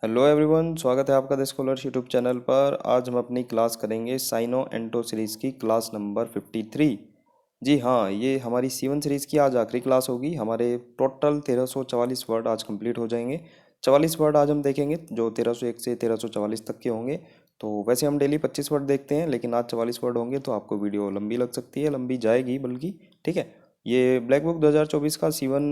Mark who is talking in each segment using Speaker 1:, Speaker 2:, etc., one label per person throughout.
Speaker 1: Hello everyone, स्वागत है आपका द स्कॉलर्स यूट्यूब चैनल पर। आज हम अपनी क्लास करेंगे साइनो एंटो सीरीज़ की क्लास नंबर 53। जी हाँ, ये हमारी C1 सीरीज़ की आज आखिरी क्लास होगी। हमारे टोटल 1344 वर्ड आज कंप्लीट हो जाएंगे। 44 वर्ड आज हम देखेंगे जो 1301 से 1344 तक के होंगे। तो वैसे हम डेली 25 वर्ड देखते हैं, लेकिन आज 44 वर्ड होंगे तो आपको वीडियो लंबी लग सकती है, लंबी जाएगी बल्कि। ठीक है, ये ब्लैक बुक 2024 का C1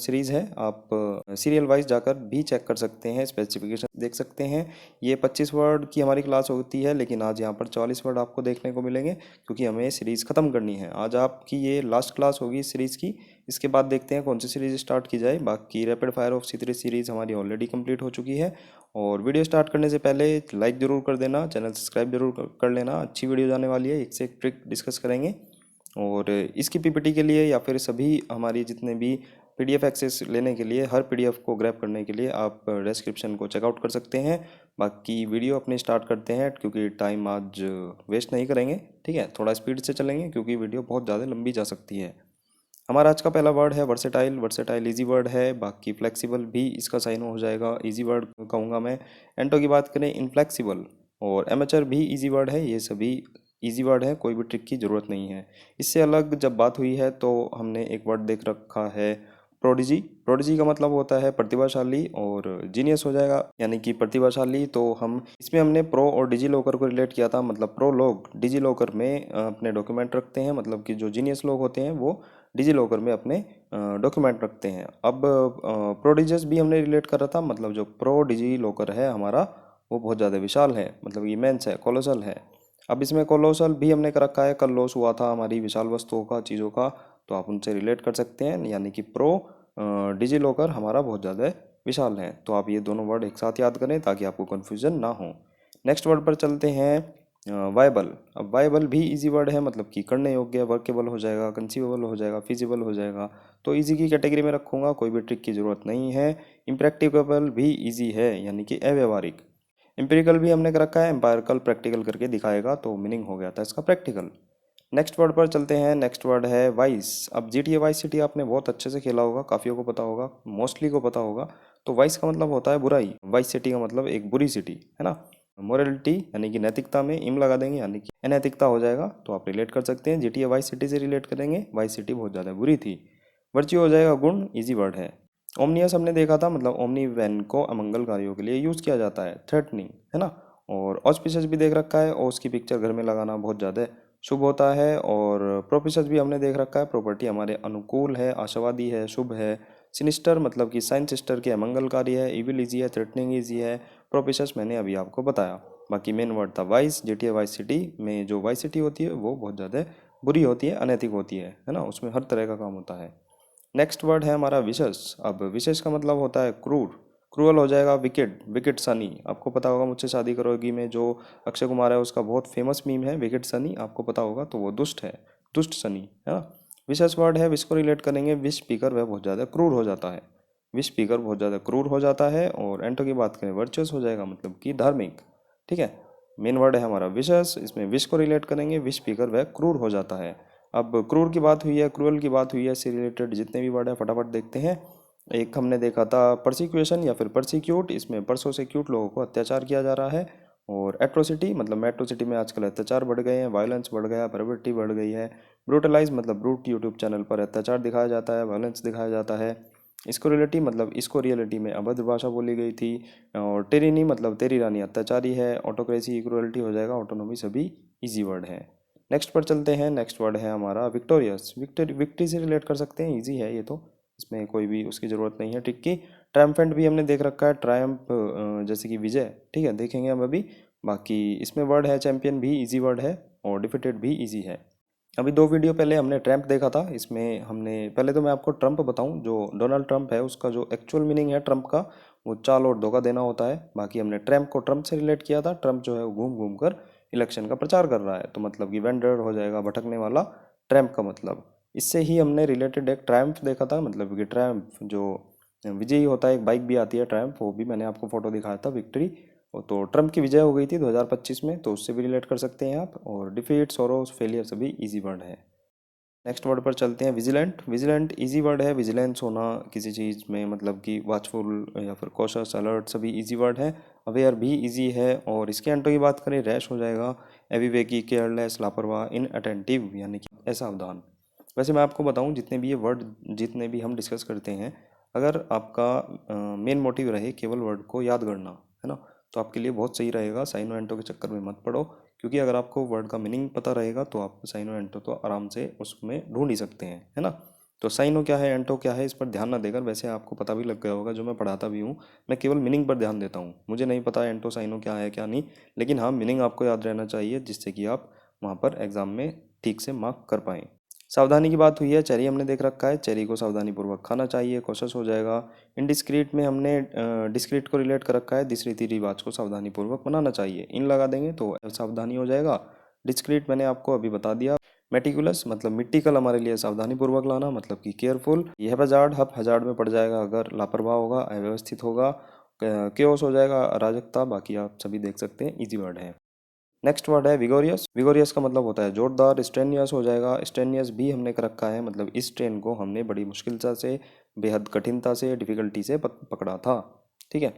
Speaker 1: सीरीज़ है। आप सीरियल वाइज जाकर भी चेक कर सकते हैं, स्पेसिफिकेशन देख सकते हैं। ये 25 वर्ड की हमारी क्लास होती है, लेकिन आज यहाँ पर 44 वर्ड आपको देखने को मिलेंगे क्योंकि हमें सीरीज़ ख़त्म करनी है। आज आपकी ये लास्ट क्लास होगी इस सीरीज़ की। इसके बाद देखते हैं कौन सी सीरीज़ स्टार्ट की जाए। बाकी rapid fire of C3 series हमारी ऑलरेडी कंप्लीट हो चुकी है। और वीडियो स्टार्ट करने से पहले लाइक ज़रूर कर देना, चैनल सब्सक्राइब जरूर कर लेना। अच्छी वीडियो जाने वाली है, एक से एक ट्रिक डिस्कस करेंगे। और इसकी पीपीटी के लिए या फिर सभी हमारी जितने भी पीडीएफ एक्सेस लेने के लिए, हर पीडीएफ को ग्रैब करने के लिए आप डिस्क्रिप्शन को चेकआउट कर सकते हैं। बाकी वीडियो अपनी स्टार्ट करते हैं क्योंकि टाइम आज वेस्ट नहीं करेंगे। ठीक है, थोड़ा स्पीड से चलेंगे क्योंकि वीडियो बहुत ज़्यादा लंबी जा सकती है। हमारा आज का पहला वर्ड है वर्सेटाइल। वर्सेटाइल इजी वर्ड है, बाकी फ्लेक्सिबल भी इसका साइन हो जाएगा, इजी वर्ड कहूँगा मैं। एंटो की बात करें, इनफ्लेक्सिबल और एमेचर भी इजी वर्ड है। ये सभी इजी वर्ड है, कोई भी ट्रिक की ज़रूरत नहीं है। इससे अलग जब बात हुई है तो हमने एक वर्ड देख रखा है प्रोडिजी। प्रोडिजी का मतलब होता है प्रतिभाशाली, और जीनियस हो जाएगा यानी कि प्रतिभाशाली। तो हम इसमें हमने प्रो और डिजी लॉकर को रिलेट किया था। मतलब प्रो लोग डिजी लॉकर में अपने डॉक्यूमेंट रखते हैं, मतलब कि जो जीनियस लोग होते हैं वो डिजी लॉकर में अपने डॉक्यूमेंट रखते हैं। अब प्रोडिजियस भी हमने रिलेट कर रहा था, मतलब जो प्रो डिजी लॉकर है हमारा वो बहुत ज़्यादा विशाल है, मतलब इमेंस है, कोलोसल है। अब इसमें कोलोसल भी हमने कर रखा है, कल लॉस हुआ था हमारी विशाल वस्तुओं का, चीज़ों का, तो आप उनसे रिलेट कर सकते हैं। यानी कि प्रो डिजी लॉकर हमारा बहुत ज़्यादा विशाल है। तो आप ये दोनों वर्ड एक साथ याद करें ताकि आपको कन्फ्यूज़न ना हो। नेक्स्ट वर्ड पर चलते हैं, वायबल। अब वायबल भी इजी वर्ड है, मतलब कि करने योग्य, वर्केबल हो जाएगा, कंसीवेबल हो जाएगा, फिजिबल हो जाएगा। तो इजी की कैटेगरी में रखूँगा, कोई भी ट्रिक की ज़रूरत नहीं है। इम्प्रैक्टिकेबल भी इजी है, यानी कि अव्यवहारिक। एम्पिरिकल भी हमने कर रखा है, एम्पायरिकल प्रैक्टिकल करके दिखाएगा, तो मीनिंग हो गया था इसका प्रैक्टिकल। नेक्स्ट वर्ड पर चलते हैं। नेक्स्ट वर्ड है वाइस। अब GTA वाइस सिटी आपने बहुत अच्छे से खेला होगा, काफ़ियों को पता होगा, मोस्टली को पता होगा। तो वाइस का मतलब होता है बुराई, वाइस सिटी का मतलब एक बुरी सिटी है ना। मोरलिटी यानी कि नैतिकता में इम लगा देंगे, यानी कि अनैतिकता हो जाएगा। तो आप रिलेट कर सकते हैं, GTA वाइस सिटी से रिलेट करेंगे, वाइस सिटी बहुत ज़्यादा बुरी थी। वर्च्यू हो जाएगा गुण, इजी वर्ड है। ओमनियस हमने देखा था, मतलब ओमनी वैन को अमंगल कार्यों के लिए यूज़ किया जाता है, थ्रेटनिंग है ना। और ऑस्पिशियस भी देख रखा है, और उसकी पिक्चर घर में लगाना बहुत ज़्यादा शुभ होता है। और प्रोपिशियस भी हमने देख रखा है, प्रॉपर्टी हमारे अनुकूल है, आशावादी है, शुभ है। सिनिस्टर मतलब कि साइन सिस्टर के अमंगलकारी है, इविल इजी है, थ्रेटनिंग इजी है। प्रोपिशियस मैंने अभी आपको बताया। बाकी मेन वर्ड था वाइस। GTA वाइस सिटी में जो वाइस सिटी होती है वो बहुत ज़्यादा बुरी होती है, अनैतिक होती है ना, उसमें हर तरह का काम होता है। नेक्स्ट वर्ड है हमारा विशेष। अब विशेष का मतलब होता है क्रूर, क्रूअल हो जाएगा। विकेट, विकेट सनी, आपको पता होगा मुझसे शादी करोगी में जो अक्षय कुमार है उसका बहुत फेमस मीम है विकेट सनी, आपको पता होगा, तो वो दुष्ट है, दुष्ट सनी है ना। विशेष वर्ड है, विश को रिलेट करेंगे, विश स्पीकर वह बहुत ज़्यादा क्रूर हो जाता है, विश स्पीकर बहुत ज़्यादा क्रूर हो जाता है। और एंटो की बात करें, वर्चुअस हो जाएगा, मतलब कि धार्मिक। ठीक है, मेन वर्ड है हमारा विशेष, इसमें विश को रिलेट करेंगे, विश स्पीकर वह क्रूर हो जाता है। अब क्रूर की बात हुई है, क्रूअल की बात हुई है, इससे रिलेटेड जितने भी वर्ड है फटाफट देखते हैं। एक हमने देखा था परसिक्यूशन या फिर परसिक्यूट, इसमें परसों से क्यूट लोगों को अत्याचार किया जा रहा है। और एट्रोसिटी मतलब मेट्रोसिटी में आजकल अत्याचार बढ़ गए हैं, वायलेंस बढ़ गया, प्रॉपर्टी बढ़ गई है। ब्रूटलाइज मतलब ब्रूट यूट्यूब चैनल पर अत्याचार दिखाया जाता है, वायलेंस दिखाया जाता है। इसको रियलिटी मतलब इसको रियलिटी में अभद्र भाषा बोली गई थी। और टेरिनी मतलब तेरी रानी अत्याचारी है। ऑटोक्रेसी इक्वलिटी हो जाएगा, ऑटोनोमी सभी इजी वर्ड है। नेक्स्ट पर चलते हैं। नेक्स्ट वर्ड है हमारा विक्टोरियस। विक्ट्री से रिलेट कर सकते हैं, इजी है ये तो, इसमें कोई भी उसकी ज़रूरत नहीं है ट्रिक की। ट्रायम्फेंट भी हमने देख रखा है, ट्रायम्फ जैसे कि विजय, ठीक है, देखेंगे हम अभी। बाकी इसमें वर्ड है चैंपियन भी इजी वर्ड है, और डिफिटेड भी इजी है। अभी दो वीडियो पहले हमने ट्रम्प देखा था, इसमें हमने पहले तो मैं आपको ट्रम्प बताऊं, जो डोनाल्ड ट्रम्प है उसका जो एक्चुअल मीनिंग है ट्रम्प का, वो चाल और धोखा देना होता है। बाकी हमने ट्रम्प को ट्रम्प से रिलेट किया था, ट्रम्प जो है वो घूम घूम कर इलेक्शन का प्रचार कर रहा है, तो मतलब कि वेंडर हो जाएगा, भटकने वाला, ट्रम्प का मतलब। इससे ही हमने रिलेटेड एक ट्रायम्फ देखा था, मतलब कि ट्रायम्फ जो विजयी होता है, एक बाइक भी आती है ट्रायम्फ, वो भी मैंने आपको फोटो दिखाया था, विक्ट्री। तो ट्रम्प की विजय हो गई थी 2025 में, तो उससे भी रिलेट कर सकते हैं आप। और डिफीट, सोरो, फेलियर सभी इजी वर्ड है। नेक्स्ट वर्ड पर चलते हैं, विजिलेंट। विजिलेंट इजी वर्ड है, विजिलेंस होना किसी चीज़ में, मतलब कि वॉचफुल या फिर कॉशस, अलर्ट, सभी इजी वर्ड है। अवेयर भी इजी है। और इसके एंटो की बात करें, रैश हो जाएगा, अविवेकी, केयरलेस, लापरवाह, इनअटेंटिव यानी कि असावधान। वैसे मैं आपको बताऊं, जितने भी ये वर्ड, जितने भी हम डिस्कस करते हैं, अगर आपका मेन मोटिव रहे केवल वर्ड को याद करना, है ना, तो आपके लिए बहुत सही रहेगा। साइनो एंटो के चक्कर में मत पड़ो, क्योंकि अगर आपको वर्ड का मीनिंग पता रहेगा तो आप साइनो एंटो तो आराम से उसमें ढूंढ ही सकते हैं, है ना। तो साइनो क्या है, एंटो क्या है, इस पर ध्यान ना देकर, वैसे आपको पता भी लग गया होगा, जो मैं पढ़ाता भी हूँ, मैं केवल मीनिंग पर ध्यान देता हूँ। मुझे नहीं पता एंटो साइनो क्या है क्या नहीं, लेकिन हाँ, मीनिंग आपको याद रहना चाहिए, जिससे कि आप वहाँ पर एग्जाम में ठीक से मार्क कर पाएँ। सावधानी की बात हुई है, चेरी हमने देख रखा है, चेरी को सावधानी पूर्वक खाना चाहिए, कोशिश हो जाएगा। इनडिस्क्रीट में हमने डिस्क्रीट को रिलेट कर रखा है, जिस रीति रिवाज को सावधानी पूर्वक मनाना चाहिए, इन लगा देंगे तो सावधानी हो जाएगा। डिस्क्रीट मैंने आपको अभी बता दिया। मेटिकुलस मतलब मिट्टिकल, हमारे लिए सावधानी पूर्वक लाना, मतलब कि केयरफुल। यह हजार्ड, हब हजार्ड में पड़ जाएगा अगर लापरवाह होगा, अव्यवस्थित होगा। केओस हो जाएगा, अराजकता। बाकी आप सभी देख सकते हैं, इजी वर्ड है। नेक्स्ट वर्ड है विगोरियस। विगोरियस का मतलब होता है जोरदार। स्ट्रेनियस हो जाएगा, स्ट्रेनियस भी हमने कर रखा है, मतलब इस ट्रेन को हमने बड़ी मुश्किलता से, बेहद कठिनता से, डिफिकल्टी से पकड़ा था, ठीक है।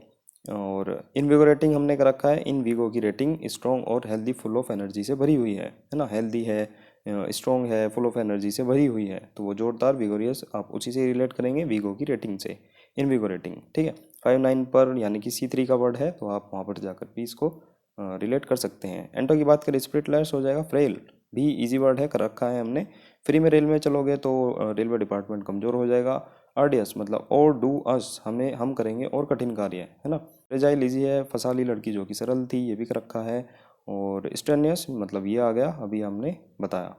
Speaker 1: और इनविगोरेटिंग हमने कर रखा है, इन विगो की रेटिंग स्ट्रॉन्ग और हेल्दी, फुल ऑफ एनर्जी से भरी हुई है ना, हेल्दी है, स्ट्रॉन्ग है, फुल ऑफ एनर्जी से भरी हुई है, तो वो जोरदार विगोरियस आप उसी से रिलेट करेंगे, वीगो की रेटिंग से, इनविगोरेटिंग, ठीक है। 5-9 पर यानी कि C3 का वर्ड है, तो आप वहाँ पर जाकर भी इसको रिलेट कर सकते हैं। एंटो की बात करें, स्प्रिटलेस हो जाएगा, फ्रेल भी इजी वर्ड है, कर रखा है हमने। फ्री में रेल में चलोगे तो रेलवे डिपार्टमेंट कमज़ोर हो जाएगा। आर्डियस मतलब और डू अस, हमें हम करेंगे और कठिन कार्य, है ना। फ्रेजाइल इजी है, फसाली लड़की जो कि सरल थी, ये भी कर रखा है। और स्टेनियस मतलब ये आ गया, अभी हमने बताया।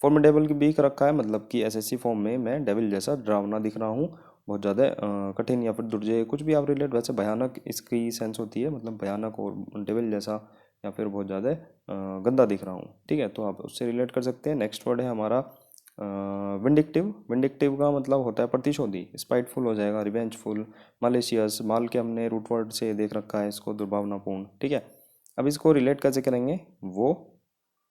Speaker 1: फॉर्मिडेबल की भी कर रखा है, मतलब कि एसएससी फॉर्म में मैं डेविल जैसा डरावना दिख रहा हूँ, बहुत ज़्यादा कठिन या फिर दुर्जय, कुछ भी आप रिलेट, वैसे भयानक इसकी सेंस होती है, मतलब भयानक और डेविल जैसा, या फिर बहुत ज़्यादा गंदा दिख रहा हूँ, ठीक है, तो आप उससे रिलेट कर सकते हैं। नेक्स्ट वर्ड है हमारा विंडिक्टिव। विंडिक्टिव का मतलब होता है प्रतिशोधी। स्पाइटफुल हो जाएगा, रिवेंजफुल, मालेशियस, माल के हमने रूट वर्ड से देख रखा है इसको, दुर्भावनापूर्ण, ठीक है। अब इसको रिलेट कैसे करेंगे, वो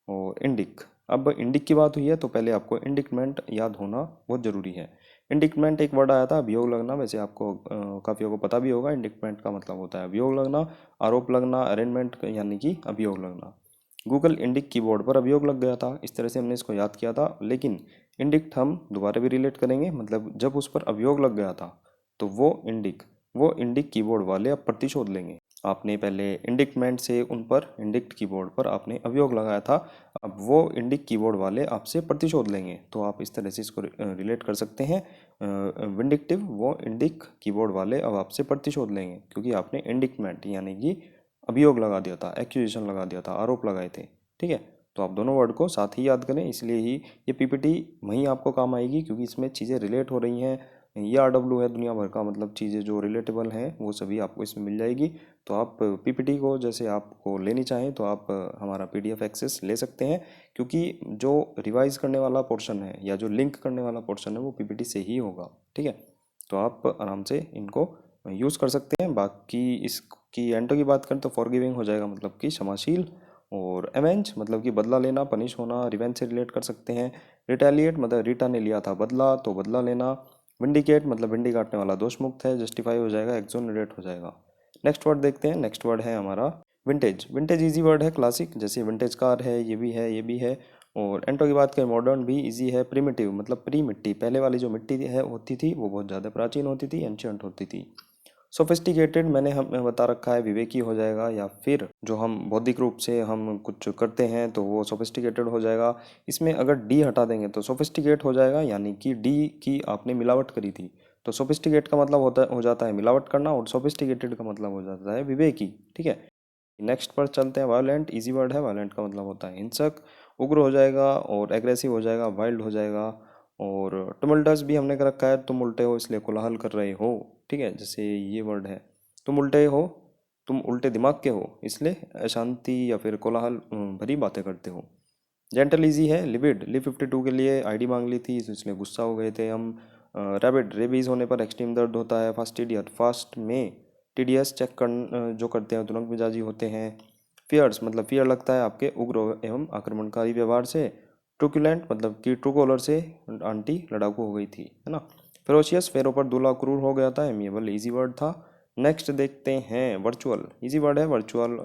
Speaker 1: और इंडिक। अब इंडिक की बात हुई है तो पहले आपको इंडिकमेंट याद होना बहुत ज़रूरी है। इंडिकमेंट एक वर्ड आया था, अभियोग लगना, वैसे आपको काफ़ियों को पता भी होगा, इंडिकमेंट का मतलब होता है अभियोग लगना, आरोप लगना, अरेंजमेंट यानी कि अभियोग लगना। गूगल इंडिक कीबोर्ड पर अभियोग लग गया था, इस तरह से हमने इसको याद किया था, लेकिन इंडिक्ट हम दोबारा भी रिलेट करेंगे, मतलब जब उस पर अभियोग लग गया था तो वो इंडिक कीबोर्ड वाले अब प्रतिशोध लेंगे। आपने पहले इंडिक्टमेंट से उन पर, इंडिक्ट कीबोर्ड पर आपने अभियोग लगाया था, अब वो इंडिक कीबोर्ड वाले आपसे प्रतिशोध लेंगे, तो आप इस तरह से इसको रिलेट कर सकते हैं। विंडिक्टिव, वो इंडिक कीबोर्ड वाले अब आपसे प्रतिशोध लेंगे, क्योंकि आपने इंडिक्टमेंट यानी कि अभियोग लगा दिया था, एक्यूजेशन लगा दिया था, आरोप लगाए थे, ठीक है। तो आप दोनों वर्ड को साथ ही याद करें, इसलिए ही ये पीपीटी वहीं आपको काम आएगी, क्योंकि इसमें चीज़ें रिलेट हो रही हैं। ये RW है दुनिया भर का, मतलब चीज़ें जो रिलेटेबल हैं वो सभी आपको इसमें मिल जाएगी। तो आप पीपीटी को जैसे आपको लेनी चाहें तो आप हमारा PDF एक्सेस ले सकते हैं, क्योंकि जो रिवाइज करने वाला पोर्शन है या जो लिंक करने वाला पोर्शन है वो पीपीटी से ही होगा, ठीक है। तो आप आराम से इनको यूज़ कर सकते हैं। बाकी इसकी एंटो की बात करें तो फॉरगिविंग हो जाएगा, मतलब कि क्षमाशील। और एवेंज मतलब कि बदला लेना, पनिश होना, रिवेंज से रिलेट कर सकते हैं। रिटेलिएट मतलब रीटा ने लिया था बदला, तो बदला लेना। विंडिकेट मतलब विंडी काटने वाला, दोष मुक्त है, जस्टिफाई हो जाएगा, एक्सोनरेट हो जाएगा। नेक्स्ट वर्ड देखते हैं, नेक्स्ट वर्ड है हमारा विंटेज। विंटेज इजी वर्ड है, क्लासिक, जैसे विंटेज कार है, ये भी है, ये भी है। और एंटो की बात करें, मॉडर्न भी इजी है। प्रिमिटिव मतलब प्री मिट्टी, पहले वाली जो मिट्टी है होती थी वो बहुत ज़्यादा प्राचीन होती थी, एंशियंट होती थी। सोफिस्टिकेटेड मैंने हमें बता रखा है, विवेकी हो जाएगा, या फिर जो हम बौद्धिक रूप से हम कुछ करते हैं तो वो सोफिस्टिकेटेड हो जाएगा। इसमें अगर डी हटा देंगे तो सोफिस्टिकेट हो जाएगा, यानी कि डी की आपने मिलावट करी थी, तो सोफिस्टिकेट का मतलब होता हो जाता है मिलावट करना, और सोफिस्टिकेटेड का मतलब हो जाता है विवेकी, ठीक है। नेक्स्ट पर चलते हैं, वायलेंट इजी वर्ड है, वायलेंट का मतलब होता है हिंसक। उग्र हो जाएगा, और एग्रेसिव हो जाएगा, वाइल्ड हो जाएगा। और टुमल्टस भी हमने कर रखा है, तुम उल्टे हो इसलिए कोलाहल कर रहे हो, ठीक है, जैसे ये वर्ड है, तुम उल्टे हो, तुम उल्टे दिमाग के हो इसलिए अशांति या फिर कोलाहल भरी बातें करते हो। जेंटल इजी है। लिविड, लिव 52 के लिए आईडी मांग ली थी, तो इसलिए गुस्सा हो गए थे हम। रैबिड, रेबीज होने पर एक्सट्रीम दर्द होता है। फास्टिडियस, फास्ट में, टीडीएस चेक कर जो करते हैं तुरंत मिजाजी होते हैं। फियर्स मतलब फियर लगता है आपके उग्र एवं आक्रमणकारी व्यवहार से। ट्रुकुलेंट मतलब कि ट्रू कॉलर से आंटी लड़ाकू हो गई थी, है ना। फेरोशियस, फेरो पर दूल्हा क्रूर हो गया था। एमिएबल इजी वर्ड था। नेक्स्ट देखते हैं वर्चुअल, इजी वर्ड है वर्चुअल,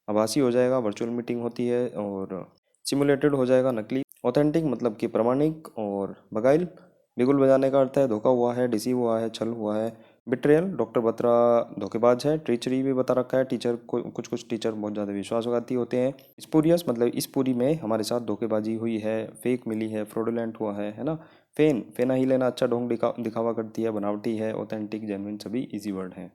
Speaker 1: आभासी हो जाएगा, वर्चुअल मीटिंग होती है। और सिमुलेटेड हो जाएगा, नकली। ऑथेंटिक मतलब कि प्रमाणिक। और बगाइल, बिगुल बजाने का अर्थ है धोखा हुआ है, डिसीव हुआ है, छल हुआ है। बिट्रेयल, डॉक्टर बत्रा धोखेबाज है। ट्रीचरी भी बता रखा है, टीचर को कुछ कुछ टीचर बहुत ज़्यादा विश्वासघाती होते हैं। स्पूरियस मतलब इस पूरी में हमारे साथ धोखेबाजी हुई है, फेक मिली है, फ्रॉडुलेंट हुआ है ना। फेन, फेना ही लेना अच्छा ढोंग दिखावा करती है, बनावटी है। ऑथेंटिक, जेन्युइन सभी इजी वर्ड हैं।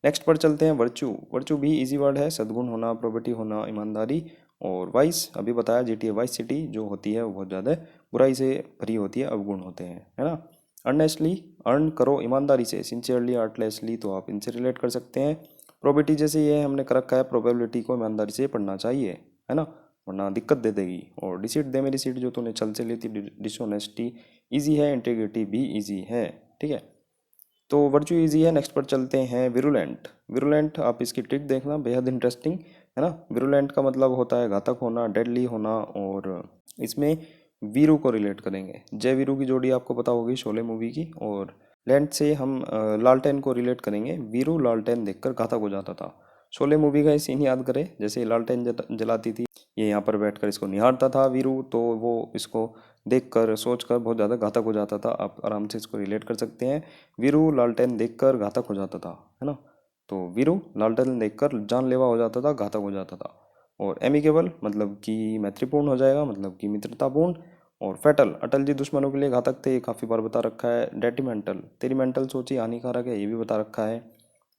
Speaker 1: नेक्स्ट पर चलते हैं वर्चू। वर्चू भी इजी वर्ड है, सद्गुण होना, प्रॉपर्टी होना, ईमानदारी। और वाइस अभी बताया, जीटीए वाइस सिटी जो होती है वो बहुत ज़्यादा बुराई से भरी होती है, अवगुण होते हैं, है ना। अर्नेस्टली, अर्न करो ईमानदारी से। सिंसियरली, आर्टलेसली तो आप इनसे रिलेट कर सकते हैं। प्रोबेबिलिटी जैसे ये हमने कर रखा है, प्रोबेबिलिटी को ईमानदारी से पढ़ना चाहिए, है ना, वरना दिक्कत दे देगी। और डिसीट दे मेरी सीट जो तूने छल से ली थी, डिसऑनेस्टी ईजी है, इंटीग्रिटी भी ईजी है, ठीक है। तो वर्चू इजी है। नेक्स्ट पर चलते हैं विरुलेंट। विरुलेंट आप इसकी ट्रिक देखना, बेहद इंटरेस्टिंग है ना। विरुलेंट का मतलब होता है घातक होना, डेडली होना। और इसमें वीरू को रिलेट करेंगे, जय वीरू की जोड़ी आपको पता होगी शोले मूवी की। और लैंड से हम लालटेन को रिलेट करेंगे, वीरू लालटेन देखकर घातक हो जाता था। शोले मूवी का सीन याद करें, जैसे लालटेन जलाती थी, ये यहाँ पर बैठकर इसको निहारता था वीरू, तो वो इसको देखकर सोचकर बहुत ज़्यादा घातक हो जाता था। आप आराम से इसको रिलेट कर सकते हैं। वीरू लालटेन देखकर घातक हो जाता था, है ना। तो वीरू लालटेन देखकर जानलेवा हो जाता था, घातक हो जाता था। और एमिकेबल मतलब कि मैत्रीपूर्ण हो जाएगा, मतलब कि मित्रतापूर्ण। और फैटल, अटल जी दुश्मनों के लिए घातक थे, ये काफ़ी बार बता रखा है। डेट्रीमेंटल, तेरी मेंटल सोची हानिकारक है, ये भी बता रखा है।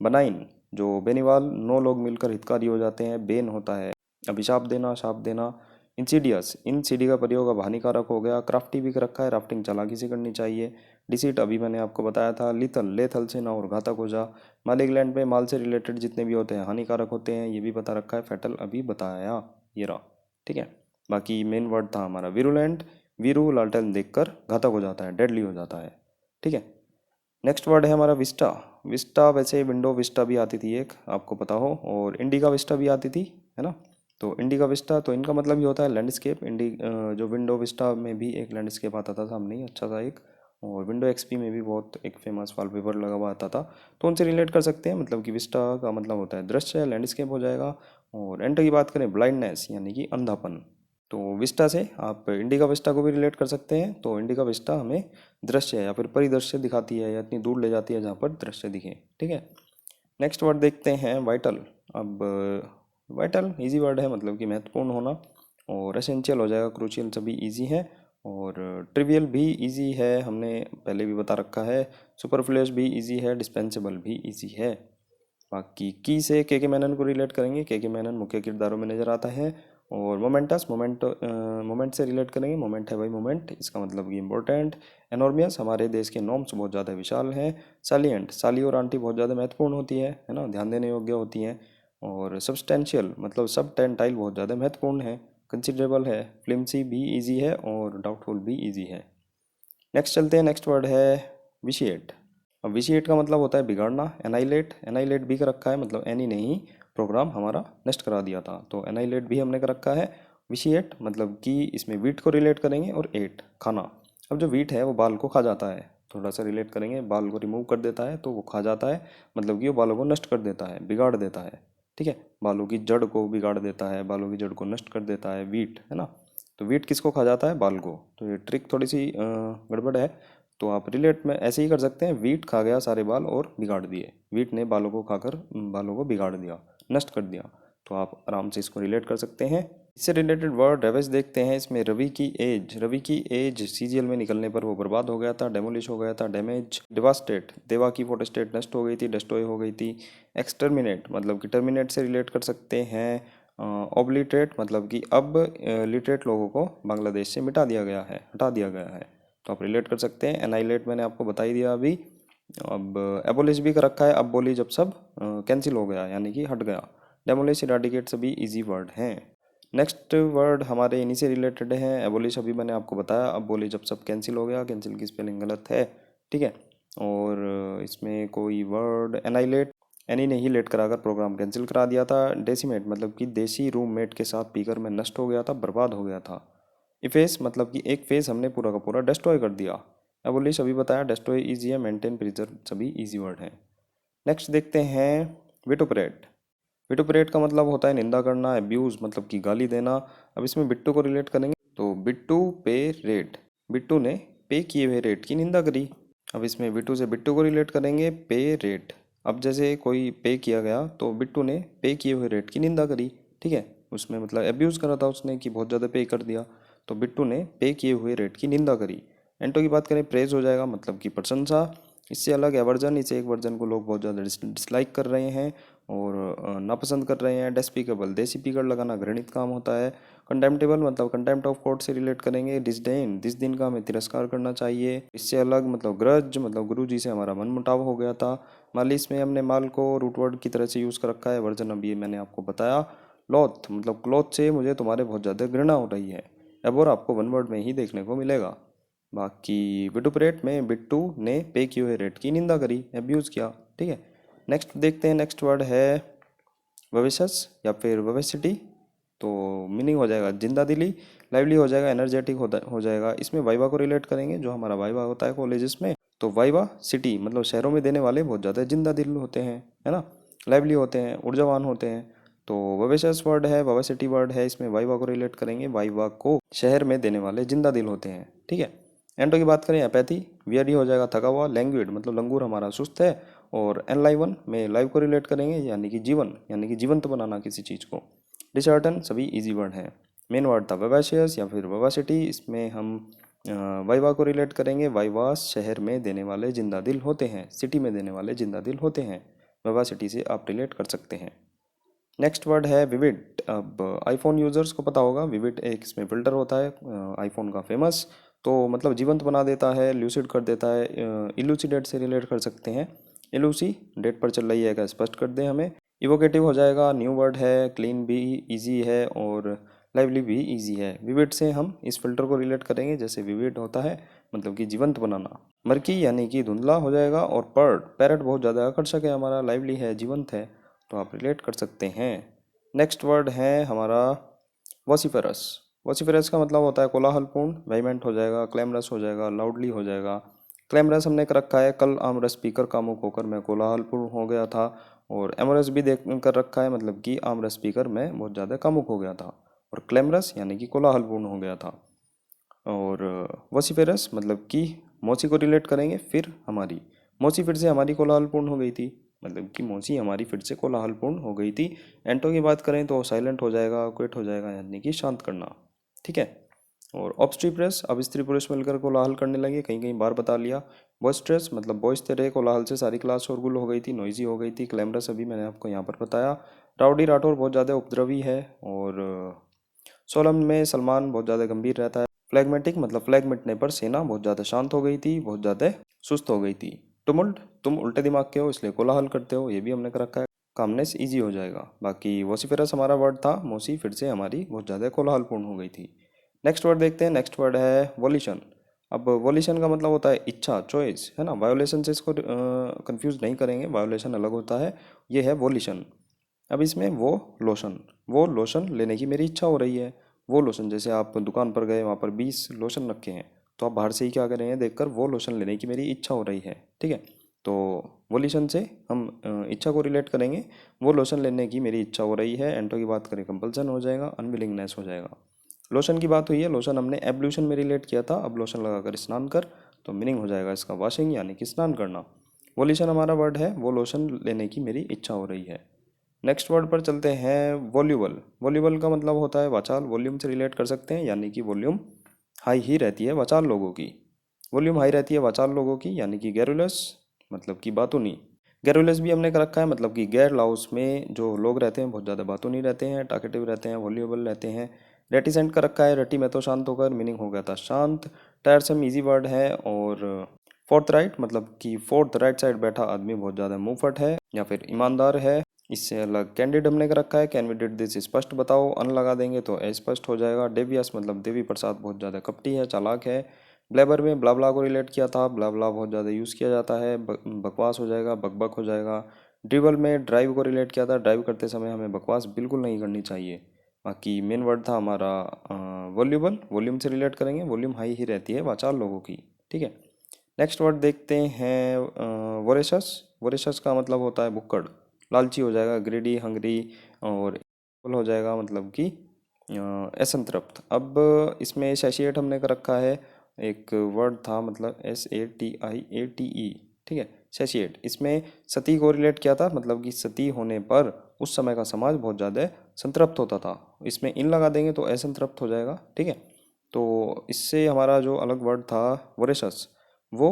Speaker 1: बनाइन, जो बेनीवाल, 9 लोग मिलकर हितकारी हो जाते हैं, बेन होता है अभिशाप देना, शाप देना। इंसीडियस, इन सीडी का प्रयोग अब हानिकारक हो गया। क्राफ्टी भी कर रखा है, राफ्टिंग चालाकी से करनी चाहिए। डिसीट अभी मैंने आपको बताया था। लिथल, लेथल से ना और घातक हो जा। मालिग्लैंड में माल से रिलेटेड जितने भी होते हैं हानिकारक होते हैं, ये भी बता रखा है। फैटल अभी बताया, ये रहा, ठीक है। बाकी मेन वर्ड था हमारा विरुलेंट। वीरू लालटेन देखकर घातक हो जाता है, डेडली हो जाता है, ठीक है। नेक्स्ट वर्ड है हमारा विस्टा। विस्टा वैसे विंडो विस्टा भी आती थी एक, आपको पता हो। और इंडिका विस्टा भी आती थी, है ना। तो इंडिका विस्टा तो इनका मतलब ये होता है लैंडस्केप। जो विंडो विस्टा में भी एक लैंडस्केप आता था सामने ही, अच्छा सा एक। और विंडो एक्सपी में भी बहुत एक फेमस वॉलपेपर लगा हुआ आता था, तो उनसे रिलेट कर सकते हैं। मतलब कि विस्टा का मतलब होता है दृश्य, लैंडस्केप हो जाएगा। और एंटर की बात करें, ब्लाइंडनेस यानी कि अंधापन। तो विस्टा से आप इंडिका विस्टा को भी रिलेट कर सकते हैं। तो इंडिका विस्टा हमें दृश्य या फिर परिदृश्य दिखाती है, या इतनी दूर ले जाती है जहाँ पर दृश्य दिखे, ठीक है। नेक्स्ट वर्ड देखते हैं वाइटल। अब वाइटल इजी वर्ड है, मतलब कि महत्वपूर्ण होना। और एसेंशियल हो जाएगा, क्रूशियल सभी इजी है। और ट्रिवियल भी इजी है, हमने पहले भी बता रखा है। सुपरफ्लुअस भी इजी है, डिस्पेंसेबल भी इजी है। बाकी की से के मैनन को रिलेट करेंगे, के मैनन मुख्य किरदारों में नजर आता है। और मोमेंटस, मोमेंट से रिलेट करेंगे, मोमेंट है भाई मोमेंट, इसका मतलब कि इंपॉर्टेंट। एनॉर्मियस, हमारे देश के नॉर्म्स बहुत ज़्यादा विशाल हैं। सालिएंट, साली और आंटी बहुत ज़्यादा महत्वपूर्ण होती है ना, ध्यान देने योग्य होती हैं। और सब्सटेंशियल मतलब सब टेंटाइल बहुत ज़्यादा महत्वपूर्ण है। कंसिडरेबल है, फ्लिम्सी भी ईजी है, और डाउटफुल भी ईजी है। नेक्स्ट चलते हैं, नेक्स्ट वर्ड है विशिएट। अब विशिएट का मतलब होता है बिगाड़ना। एनाइलेट, एनाइलेट भी कर रखा है, मतलब एनी ने ही प्रोग्राम हमारा नष्ट करा दिया था, तो एनाइलेट भी हमने कर रखा है। विशिएट मतलब कि इसमें वीट को रिलेट करेंगे, और एट खाना। अब जो वीट है वो बाल को खा जाता है, थोड़ा सा रिलेट करेंगे, बाल को रिमूव कर देता है तो वो खा जाता है, मतलब कि वो बालों को नष्ट कर देता है, बिगाड़ देता है, ठीक है। बालों की जड़ को बिगाड़ देता है, बालों की जड़ को नष्ट कर देता है वीट, है ना। तो वीट किसको खा जाता है, बाल को। तो ये ट्रिक थोड़ी सी गड़बड़ है, तो आप रिलेट में ऐसे ही कर सकते हैं, वीट खा गया सारे बाल और बिगाड़ दिए, वीट ने बालों को खाकर बालों को बिगाड़ दिया, नष्ट कर दिया। तो आप आराम से इसको रिलेट कर सकते हैं। इससे रिलेटेड वर्ड रेवेज देखते हैं। इसमें रवि की एज, रवि की एज सीजीएल में निकलने पर वो बर्बाद हो गया था, डेमोलिश हो गया था, डैमेज। डिवास्टेट, देवा की फोटोस्टेट नष्ट हो गई थी, डिस्ट्रॉय हो गई थी। एक्सटर्मिनेट मतलब कि टर्मिनेट से रिलेट कर सकते हैं। ऑब्लिटरेट मतलब कि अब लिटरेट लोगों को बांग्लादेश से मिटा दिया गया है, हटा दिया गया है, तो आप रिलेट कर सकते हैं। एनाइलेट मैंने आपको बता ही दिया अभी। अब एबोलिश भी कर रखा है, अब बोली जब सब कैंसिल हो गया यानी कि हट गया। डेमोलिश, इराडिकेट सभी इजी वर्ड हैं। नेक्स्ट वर्ड हमारे इन्हीं से रिलेटेड है। एबोलिश अभी मैंने आपको बताया, अब बोली जब सब कैंसिल हो गया, कैंसिल की स्पेलिंग गलत है, ठीक है। और इसमें कोई वर्ड एनाइलेट, एनी ने ही लेट कराकर प्रोग्राम कैंसिल करा दिया था। डेसिमेट मतलब कि देसी रूममेट के साथ पीकर मैं नष्ट हो गया था, बर्बाद हो गया था। इफेस मतलब कि एक फेस हमने पूरा का पूरा डिस्ट्रॉय कर दिया। एबोलिश अभी बताया, डिस्ट्रॉय ईजी है, मेंटेन प्रिजर्व सभी ईजी वर्ड हैं। नेक्स्ट देखते हैं विटुपरेट। विटुपरेट का मतलब होता है निंदा करना, एब्यूज मतलब कि गाली देना। अब इसमें बिट्टू को रिलेट करेंगे तो बिट्टू पे रेट, बिट्टू ने पे किए हुए रेट की निंदा करी। अब इसमें बिट्टू से बिट्टू को रिलेट करेंगे पे रेट। अब जैसे कोई पे किया गया तो बिट्टू ने पे किए हुए रेट की निंदा करी, ठीक है, उसमें मतलब एब्यूज़ करा था उसने कि बहुत ज़्यादा पे कर दिया, तो बिट्टू ने पे किए हुए रेट की निंदा करी। एंटो की बात करें प्रेज हो जाएगा मतलब कि प्रशंसा। इससे अलग एवर्जन, इसे एक वर्जन को लोग बहुत ज़्यादा डिसलाइक कर रहे हैं और नापसंद कर रहे हैं। डेस्पिकेबल देसीपिकल लगाना घृणित काम होता है। कंटेम्प्टेबल मतलब कंटेम्प्ट ऑफ कोर्ट से रिलेट करेंगे। डिसडेन जिस दिन का हमें तिरस्कार करना चाहिए। इससे अलग मतलब ग्रज मतलब गुरु जी से हमारा मनमुटाव हो गया था। मालिश में हमने माल को रूट वर्ड की तरह से यूज़ कर रखा है, वर्जन अभी ये मैंने आपको बताया। लॉथ मतलब क्लॉथ से मुझे तुम्हारे बहुत ज़्यादा घृणा हो रही है। एबोर आपको वन वर्ड में ही देखने को मिलेगा। बाकी विटुपरेट में बिट्टू ने पे किए हुए रेट की निंदा करी, एब्यूज़ किया, ठीक है। नेक्स्ट देखते हैं, नेक्स्ट वर्ड है वविशस या फिर ववेसिटी। तो मीनिंग हो जाएगा जिंदा दिली, लाइवली हो जाएगा, एनर्जेटिक हो जाएगा। इसमें वाइवा को रिलेट करेंगे, जो हमारा वाइवा होता है कॉलेजेस में, तो वाइवा सिटी मतलब शहरों में देने वाले बहुत ज़्यादा जिंदा दिल होते हैं, है ना, लाइवली होते हैं, ऊर्जावान होते हैं। तो ववेशस वर्ड है, ववेसिटी वर्ड है, इसमें वाइवा को रिलेट करेंगे, वाइवा को शहर में देने वाले जिंदा दिल होते हैं, ठीक है। एंटो की बात करें एपैथी, वियरी हो जाएगा थका हुआ, लैंग्विड मतलब लंगूर हमारा सुस्त है, और एनलाइवन में लाइव को रिलेट करेंगे यानी कि जीवन, यानी कि जीवंत बनाना किसी चीज़ को। डिसर्टन सभी इजी वर्ड हैं। मेन वर्ड था विवाशियस या फिर विवासिटी, इसमें हम वाइवा को रिलेट करेंगे, वाइवास शहर में देने वाले जिंदा दिल होते हैं, सिटी में देने वाले जिंदा दिल होते हैं, विवासिटी से आप रिलेट कर सकते हैं। नेक्स्ट वर्ड है विविड। अब आईफोन यूज़र्स को पता होगा विविड एक इसमें फिल्टर होता है आईफोन का फेमस, तो मतलब जीवंत बना देता है, ल्यूसिड कर देता है, इलूसिडेट से रिलेट कर सकते हैं। इलूसी डेट पर चल रही है क्या स्पष्ट कर दे हमें। इवोकेटिव हो जाएगा, न्यू वर्ड है, क्लीन भी इजी है और लाइवली भी इजी है। विविड से हम इस फिल्टर को रिलेट करेंगे, जैसे विविड होता है मतलब कि जीवंत बनाना। मर्की यानी कि धुंधला हो जाएगा, और पर्ड पैरट बहुत ज़्यादा आकर्षक है हमारा, लाइवली है, जीवंत है, तो आप रिलेट कर सकते हैं। नेक्स्ट वर्ड है हमारा वॉसिफेरस। वॉसिफेरस का मतलब होता है कोलाहलपूर्ण, वेहीमेंट हो जाएगा, क्लैमरस हो जाएगा, लाउडली हो जाएगा। क्लैमरस हमने कर रखा है, कल आमरस स्पीकर कामुक होकर मैं कोलाहलपूर्ण हो गया था, और एमरस भी देख कर रखा है मतलब कि आमरस स्पीकर मैं बहुत ज़्यादा कामुक हो गया था, और क्लैमरस यानी कि कोलाहलपूर्ण हो गया था। और वॉसिफेरस मतलब कि मौसी को रिलेट करेंगे, फिर हमारी मौसी फिर से हमारी कोलाहलपूर्ण हो गई थी, मतलब कि मौसी हमारी फिर से कोलाहलपूर्ण हो गई थी। एंटो की बात करें तो साइलेंट हो जाएगा, क्विट हो जाएगा, यानी कि शांत करना, ठीक है। और ऑब्स्ट्रीप्रस अब स्त्री पुरुष मिलकर कोलाहल करने लगे, कहीं कहीं बार बता लिया। बॉइस्ट्रस मतलब बॉयस थे रहे, कोलाहल से सारी क्लास शोरगुल हो गई थी, नॉइजी हो गई थी। क्लैमरस अभी मैंने आपको यहाँ पर बताया। राउडी राठौर बहुत ज़्यादा उपद्रवी है, और सोलम में सलमान बहुत ज़्यादा गंभीर रहता है। फ्लैगमेटिक मतलब फ्लैग मिटने पर सेना बहुत ज़्यादा शांत हो गई थी, बहुत ज़्यादा सुस्त हो गई थी। टुमुल्ट तुम उल्टे दिमाग के हो इसलिए कोलाहल करते हो, ये भी हमने कर रखा है। कामनेस इजी हो जाएगा। बाकी वोसिफेरस हमारा वर्ड था, मोसी फिर से हमारी बहुत ज़्यादा कोलाहलपूर्ण हो गई थी। नेक्स्ट वर्ड देखते हैं, नेक्स्ट वर्ड है वोल्यूशन। अब वोल्यूशन का मतलब होता है इच्छा, चॉइस, है ना। वायोलेशन से इसको कंफ्यूज नहीं करेंगे, वायोलेशन अलग होता है, ये है वोल्यूशन। अब इसमें वो लोशन लेने की मेरी इच्छा हो रही है। वो लोशन जैसे आप दुकान पर गए, वहाँ पर 20 लोशन रखे हैं, तो आप बाहर से ही क्या कर रहे हैं देखकर वो लोशन लेने की मेरी इच्छा हो रही है, ठीक है। तो वो लोशन से हम इच्छा को रिलेट करेंगे, वो लोशन लेने की मेरी इच्छा हो रही है। एंटो की बात करें कंपल्सन हो जाएगा, अनविलिंगनेस हो जाएगा। लोशन की बात हुई है, लोशन हमने एब्ल्यूशन में रिलेट किया था, अब लोशन लगाकर स्नान कर, तो मीनिंग हो जाएगा इसका वॉशिंग यानी कि स्नान करना। वोल्यूशन हमारा वर्ड है, वो लोशन लेने की मेरी इच्छा हो रही है। नेक्स्ट वर्ड पर चलते हैं, वॉल्यूबल। वॉल्यूबल का मतलब होता है वाचाल, वॉल्यूम से रिलेट कर सकते हैं, यानी कि वॉल्यूम हाई ही रहती है वाचाल लोगों की। वॉल्यूम हाई रहती है वाचाल लोगों की, यानी कि गैरुलस मतलब कि बातूनी। गैरुलस भी हमने कर रखा है मतलब कि गैर लाउस में जो लोग रहते हैं बहुत ज़्यादा बातूनी रहते हैं, टाकेटिव रहते हैं, वॉल्यूबल रहते हैं। रेटिसेंट कर रखा है, रटी में तो शांत होकर, मीनिंग हो गया था शांत। टायरसम इजी वर्ड है। और फोर्थ राइट मतलब कि फोर्थ राइट साइड बैठा आदमी बहुत ज़्यादा मुंहफट है या फिर ईमानदार है। इससे अलग कैंडिड हमने कर रखा है, कैन वी डिड दिस स्पष्ट बताओ, अन लगा देंगे तो अस्पष्ट हो जाएगा। डेवियस मतलब देवी प्रसाद बहुत ज़्यादा कपटी है, चालाक है। ब्लेबर में ब्लाब्ला को रिलेट किया था, ब्लाब्ला बहुत ज़्यादा यूज़ किया जाता है, बकवास हो जाएगा, बकबक हो जाएगा। ड्रिबल में ड्राइव को रिलेट किया था, ड्राइव करते समय हमें बकवास बिल्कुल नहीं करनी चाहिए। बाकी मेन वर्ड था हमारा वॉल्यूबल, वॉल्यूम से रिलेट करेंगे, वॉल्यूम हाई ही रहती है वाचाल लोगों की, ठीक है। नेक्स्ट वर्ड देखते हैं वोरेशस। वोरेशस का मतलब होता है भुक्कड़, लालची हो जाएगा, ग्रेडी, हंगरी, और हो जाएगा मतलब कि असंतृप्त। अब इसमें सैशिएट हमने कर रखा है, एक वर्ड था मतलब SATIATE, ठीक है, सैशिएट। इसमें सती को रिलेट किया था, मतलब कि सती होने पर उस समय का समाज बहुत ज़्यादा संतृप्त होता था। इसमें इन लगा देंगे तो असंतृप्त हो जाएगा, ठीक है। तो इससे हमारा जो अलग वर्ड था वोरेशस, वो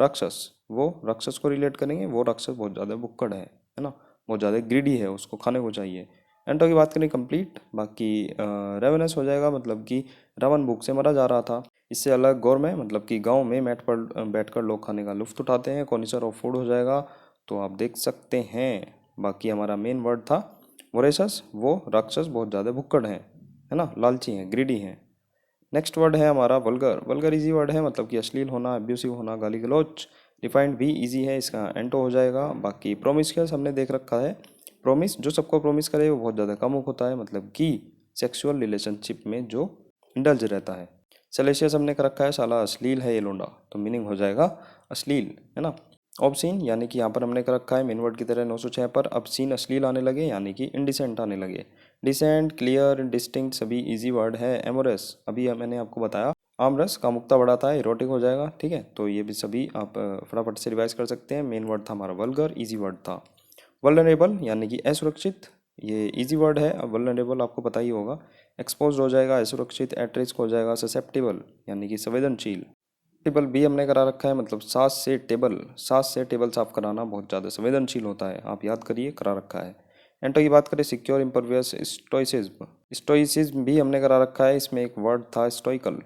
Speaker 1: राक्षस, वो राक्षस को रिलेट करेंगे, वो राक्षस बहुत ज़्यादा भुक्कड़ है ना, बहुत ज़्यादा ग्रीडी है, उसको खाने को चाहिए। एंटो की बात करें कंप्लीट, बाकी रेवेनस हो जाएगा, मतलब कि रावण भूख से मरा जा रहा था। इससे अलग गौर में, मतलब कि गांव में मैट पर बैठकर लोग खाने का लुत्फ उठाते हैं, कॉनिसर ऑफ फूड हो जाएगा, तो आप देख सकते हैं। बाकी हमारा मेन वर्ड था वोरेशस, वो राक्षस बहुत ज़्यादा भुक्कड़ हैं, है ना, लालची हैं, ग्रीडी हैं। नेक्स्ट वर्ड है हमारा वल्गर। वल्गर इजी वर्ड है, मतलब कि अश्लील होना, अब्यूसिव होना, गाली गलौज। डिफाइंड भी इजी है, इसका एंटो हो जाएगा। बाकी प्रोमिस्क्यूअस हमने देख रखा है, प्रोमिस, जो सबको प्रोमिस करे वो बहुत ज़्यादा कम होता है, मतलब कि सेक्सुअल रिलेशनशिप में जो इंडल्ज रहता है। सेलेशियस हमने कर रखा है, साला अश्लील है ये लोंडा, तो मीनिंग हो जाएगा अश्लील, है ना। ऑब्सीन, यानी कि यहाँ पर हमने कर रखा है मेन वर्ड की तरह 906 पर, अब सीन अश्लील आने लगे, यानी कि इनडिसेंट आने लगे। डिसेंट, क्लियर, डिस्टिंक्ट सभी इजी वर्ड है। एमोरस, अभी मैंने आपको बताया, आमरस कामुकता बढ़ाता है, इरोटिक हो जाएगा, ठीक है। तो ये भी सभी आप फटाफट से रिवाइज कर सकते हैं। मेन वर्ड था हमारा वल्गर, इजी वर्ड था। वल्नरेबल, यानी कि असुरक्षित, ये इजी वर्ड है। अब वल्नरेबल आपको पता ही होगा, एक्सपोज हो जाएगा, असुरक्षित, एट रिस्क हो जाएगा। ससेप्टिबल, यानी कि संवेदनशील। टेबल भी हमने करा रखा है, मतलब सांस से टेबल साफ कराना बहुत ज़्यादा संवेदनशील होता है, आप याद करिए, करा रखा है। एंटो की बात करें, सिक्योर, इम्परवियस, स्टोइसिज्म। स्टोइसिज्म भी हमने करा रखा है, इसमें एक वर्ड था स्टोइकल,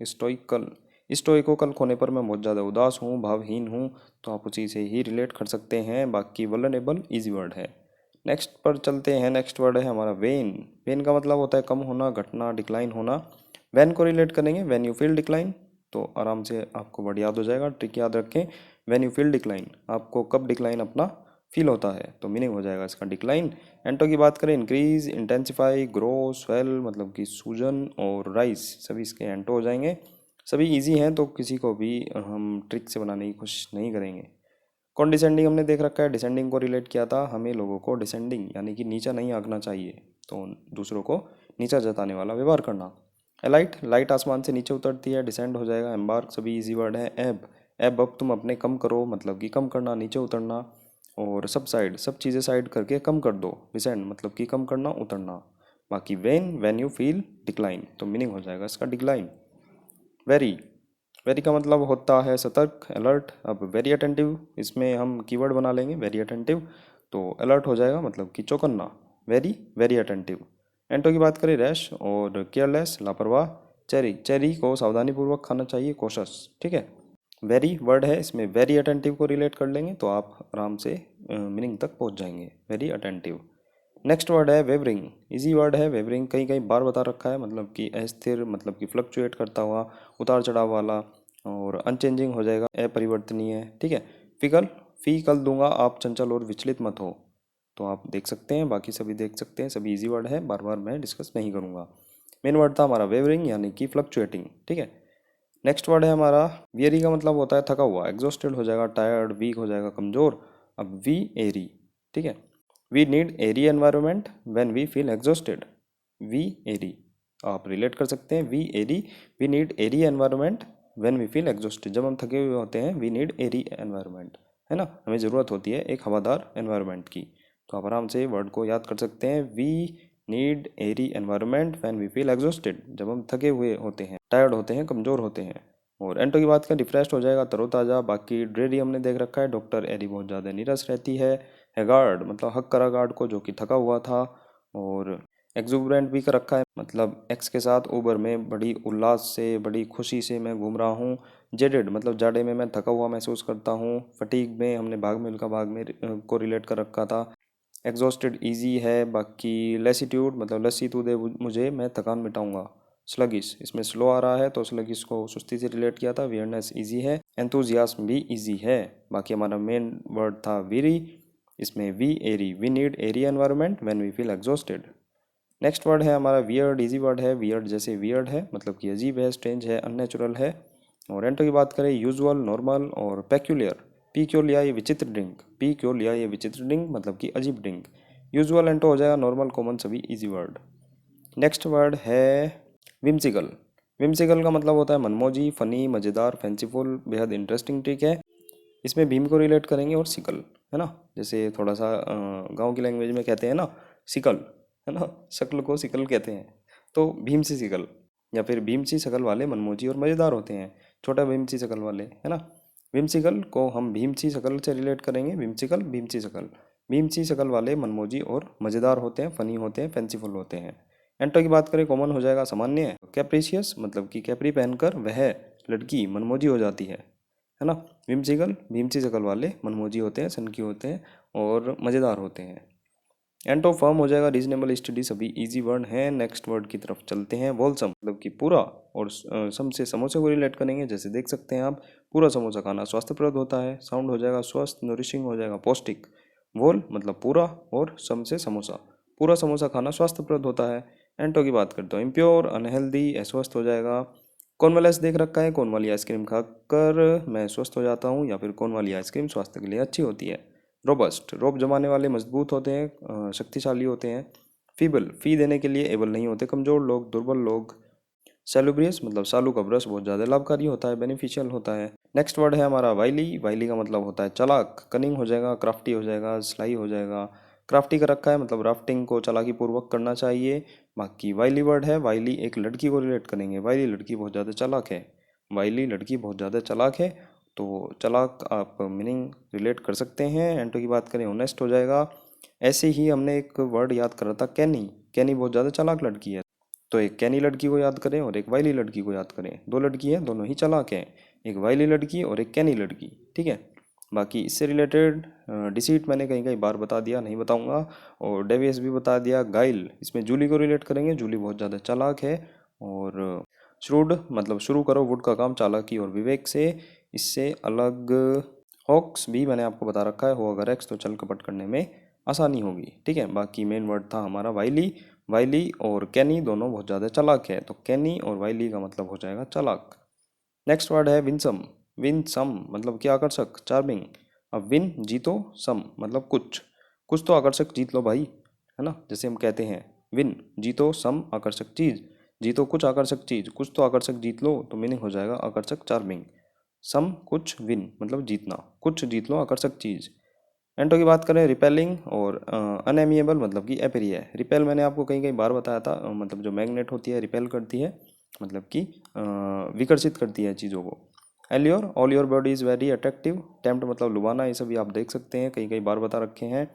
Speaker 1: स्टोइकल। स्टोइको, कल खोने पर मैं बहुत ज़्यादा उदास हूँ, भावहीन हूँ, तो आप उसी से ही रिलेट कर सकते हैं। बाकी वल्नरेबल इजी वर्ड है। नेक्स्ट पर चलते हैं। नेक्स्ट वर्ड है हमारा वेन। वेन का मतलब होता है कम होना, घटना, डिक्लाइन होना। वैन को रिलेट करेंगे, वैन यू फील डिक्लाइन, तो आराम से आपको वर्ड याद हो जाएगा। ट्रिक याद रखें, वैन यू फील डिक्लाइन, आपको कब डिक्लाइन अपना फील होता है, तो मीनिंग हो जाएगा इसका डिक्लाइन। एंटो की बात करें, इंक्रीज, इंटेंसिफाई, ग्रो, स्वेल, मतलब कि सूजन, और राइज, सभी इसके एंटो हो जाएंगे। सभी इजी हैं, तो किसी को भी हम ट्रिक से बनाने की कोशिश नहीं करेंगे। कॉन्डिसेंडिंग हमने देख रखा है, डिसेंडिंग को रिलेट किया था, हमें लोगों को डिसेंडिंग यानी कि नीचा नहीं आंकना चाहिए, तो दूसरों को नीचा जताने वाला व्यवहार करना। एलाइट, लाइट आसमान से नीचे उतरती है, डिसेंड हो जाएगा। एम्बार्क, सभी इजी वर्ड है। एब, एब, अब तुम अपने कम करो, मतलब कि कम करना, नीचे उतरना। और सब साइड, सब चीज़ें साइड करके कम कर दो, डिसेंड मतलब कि कम करना, उतरना। बाकी when, when you feel decline, तो मीनिंग हो जाएगा इसका डिक्लाइन। वेरी, वेरी का मतलब होता है सतर्क, अलर्ट। अब वेरी अटेंटिव, इसमें हम कीवर्ड बना लेंगे वेरी अटेंटिव, तो अलर्ट हो जाएगा, मतलब कि चौकन्ना। Very, very attentive. एंटो की बात करें, रैश और केयरलेस, लापरवाह। चेरी, चेरी को सावधानीपूर्वक खाना चाहिए, कोशस, ठीक है। वेरी वर्ड है, इसमें वेरी अटेंटिव को रिलेट कर लेंगे, तो आप आराम से मीनिंग तक पहुंच जाएंगे, वेरी अटेंटिव। नेक्स्ट वर्ड है वेवरिंग। इजी वर्ड है वेवरिंग, कई कई बार बता रखा है, मतलब कि अस्थिर, मतलब कि फ्लक्चुएट करता हुआ, उतार चढ़ाव वाला। और अनचेंजिंग हो जाएगा, अपरिवर्तनीय, ठीक है। फिकल, फी कल दूंगा, आप चंचल और विचलित मत हो, तो आप देख सकते हैं, बाकी सभी देख सकते हैं, सभी इजी वर्ड है, बार बार मैं डिस्कस नहीं करूँगा। मेन वर्ड था हमारा वेवरिंग, यानी कि फ्लक्चुएटिंग, ठीक है। नेक्स्ट वर्ड है हमारा वियरी, का मतलब होता है थका हुआ, एग्जॉस्टेड हो जाएगा, टायर्ड, वीक हो जाएगा, कमजोर। अब वी एरी, ठीक है। We need airy environment when we feel exhausted, we airy, आप रिलेट कर सकते हैं। We airy, we need airy environment when we feel exhausted, जब हम थके हुए होते हैं, वी नीड एरी एनवायरमेंट, है ना, हमें ज़रूरत होती है एक हवादार एनवायरमेंट की। तो आप आराम से वर्ड को याद कर सकते हैं, we need airy environment when we feel exhausted, जब हम थके हुए होते हैं, टायर्ड होते हैं, कमज़ोर होते हैं। और एंटो की बात करें, रिफ्रेश हो जाएगा, तरोताज़ा। बाकी ड्रेडी हमने देख रखा है, डॉक्टर एरी बहुत ज़्यादा नीरस रहती है। हैगार्ड, मतलब हक करा गार्ड को, जो कि थका हुआ था। और एक्जुबरेंट भी कर रखा है, मतलब एक्स के साथ ऊबर में बड़ी उल्लास से, बड़ी खुशी से मैं घूम रहा हूँ। जेडेड, मतलब जाड़े में मैं थका हुआ महसूस करता हूँ। फटीग में हमने भाग मिल्खा भाग में को रिलेट कर रखा था। एग्जॉस्टेड इजी है। बाकी लेसीट्यूड, मतलब लस्सी तू दे मुझे, मैं थकान मिटाऊंगा। स्लगिश, इसमें स्लो आ रहा है, तो स्लगिश को सुस्ती से रिलेट किया था। वियरनेस इजी है। एंथुजियास्म भी इजी है। बाकी हमारा मेन वर्ड था वीरी, इसमें we airy, we need airy environment when we feel exhausted. Next word है हमारा वियर्ड। इजी वर्ड है। वियर्ड जैसे वियर्ड है मतलब कि अजीब है, स्ट्रेंज है, अननेचुरल है। और एंटो की बात करें यूजुअल, नॉर्मल और पेक्यूलियर। पी क्यों लिया ये विचित्र ड्रिंक, पी क्यों लिया ये विचित्र ड्रिंक मतलब कि अजीब ड्रिंक। यूजुअल एंटो हो जाएगा, नॉर्मल कॉमन सभी इजी वर्ड। नेक्स्ट वर्ड है विम्सिकल। विम्सिकल का मतलब होता है मनमोजी, फनी, मज़ेदार, फैंसीफुल, बेहद इंटरेस्टिंग। ठीक है, इसमें भीम को रिलेट करेंगे और सिकल, है ना। जैसे थोड़ा सा गांव की लैंग्वेज में कहते हैं ना सिकल, है ना, शक्ल को सिकल कहते हैं। तो भीम सी सिकल या फिर भीम सी शकल वाले मनमोजी और मज़ेदार होते हैं, छोटा भीम सी शकल वाले, है ना। भीमसिकल को हम भीम सी शकल से रिलेट करेंगे। भीमसिकल भीम सी शकल, भीम सी शकल वाले मनमोजी और मज़ेदार होते हैं, फनी होते हैं, फैंसीफुल होते हैं। एंटो की बात करें कॉमन हो जाएगा सामान्य। कैप्रिशियस मतलब कि कैप्री पहनकर वह लड़की मनमोजी हो जाती है ना। विम्सिकल भीम सी शकल वाले मनमोजी होते हैं, सनकी होते हैं और मज़ेदार होते हैं। एंटो फर्म हो जाएगा रीजनेबल, स्टडी सभी इजी वर्ड हैं। नेक्स्ट वर्ड की तरफ चलते हैं। वोलसम मतलब कि पूरा, और सम से समोसे को रिलेट करेंगे। जैसे देख सकते हैं आप, पूरा समोसा खाना स्वास्थ्यप्रद होता है। साउंड हो जाएगा स्वस्थ, नरिशिंग हो जाएगा पौष्टिक। वोल मतलब पूरा और सम से समोसा, पूरा समोसा खाना स्वास्थ्यप्रद होता है। एंटो की बात करते हो इम्प्योर, अनहेल्दी, अस्वस्थ हो जाएगा। कौन वाला देख रखा है, कौन वाली आइसक्रीम खाकर मैं स्वस्थ हो जाता हूँ, या फिर कौन वाली आइसक्रीम स्वास्थ्य के लिए अच्छी होती है। रोबस्ट रोब जमाने वाले, मजबूत होते हैं, शक्तिशाली होते हैं। फीबल फी देने के लिए एबल नहीं होते, कमज़ोर लोग, दुर्बल लोग। सेलुब्रियस मतलब सालू का ब्रश बहुत ज़्यादा लाभकारी होता है, बेनिफिशियल होता है। नेक्स्ट वर्ड है हमारा वाइली। वाइली का मतलब होता है चालाक, कनिंग हो जाएगा, क्राफ्टी हो जाएगा, स्लाई हो जाएगा। क्राफ्टी का रखा है मतलब राफ्टिंग को चालाकी पूर्वक करना चाहिए। बाकी वाइली वर्ड है, वाइली एक लड़की को रिलेट करेंगे। वाइली लड़की बहुत ज़्यादा चालाक है, वाइली लड़की बहुत ज़्यादा चालाक है। तो चालाक आप मीनिंग रिलेट कर सकते हैं। एंटो की बात करें ऑनेस्ट हो जाएगा। ऐसे ही हमने एक वर्ड याद करा था कैनी। कैनी बहुत ज़्यादा चालाक लड़की है, तो एक कैनी लड़की को याद करें और एक वाइली लड़की को याद करें। दो लड़की हैं, दोनों ही चालाक हैं, एक वाइली लड़की और एक कैनी लड़की। ठीक है, बाकी इससे रिलेटेड डिसीट मैंने कहीं कहीं बार बता दिया, नहीं बताऊंगा। और डेवियस भी बता दिया। गाइल इसमें जूली को रिलेट करेंगे, जूली बहुत ज़्यादा चालाक है। और श्रूड मतलब शुरू करो वुड का काम चालाकी और विवेक से, इससे अलग। हॉक्स भी मैंने आपको बता रखा है, हो अगर एक्स तो चल कपट करने में आसानी होगी। ठीक है, बाकी मेन वर्ड था हमारा वाइली। वाइली और कैनी दोनों बहुत ज़्यादा चालाक है, तो कैनी और वाइली का मतलब हो जाएगा चालाक। नेक्स्ट वर्ड है विनसम। विन सम मतलब कि आकर्षक, चार्मिंग। अब विन जीतो, सम मतलब कुछ, कुछ तो आकर्षक जीत लो भाई, है ना। जैसे हम कहते हैं विन जीतो सम आकर्षक चीज़, जीतो कुछ आकर्षक चीज़, कुछ तो आकर्षक जीत लो, तो मीनिंग हो जाएगा आकर्षक, चार्मिंग। सम कुछ, विन मतलब जीतना, कुछ जीत लो आकर्षक चीज़। एंटो की बात करें रिपेलिंग और अनएमिएबल मतलब कि अप्रिय है। रिपेल मैंने आपको कई कई बार बताया था, मतलब जो मैग्नेट होती है रिपेल करती है, मतलब कि विकर्षित करती है चीज़ों को। Allure all your body is very attractive. Tempt मतलब लुभाना, ये सभी आप देख सकते हैं, कई कई बार बता रखे हैं।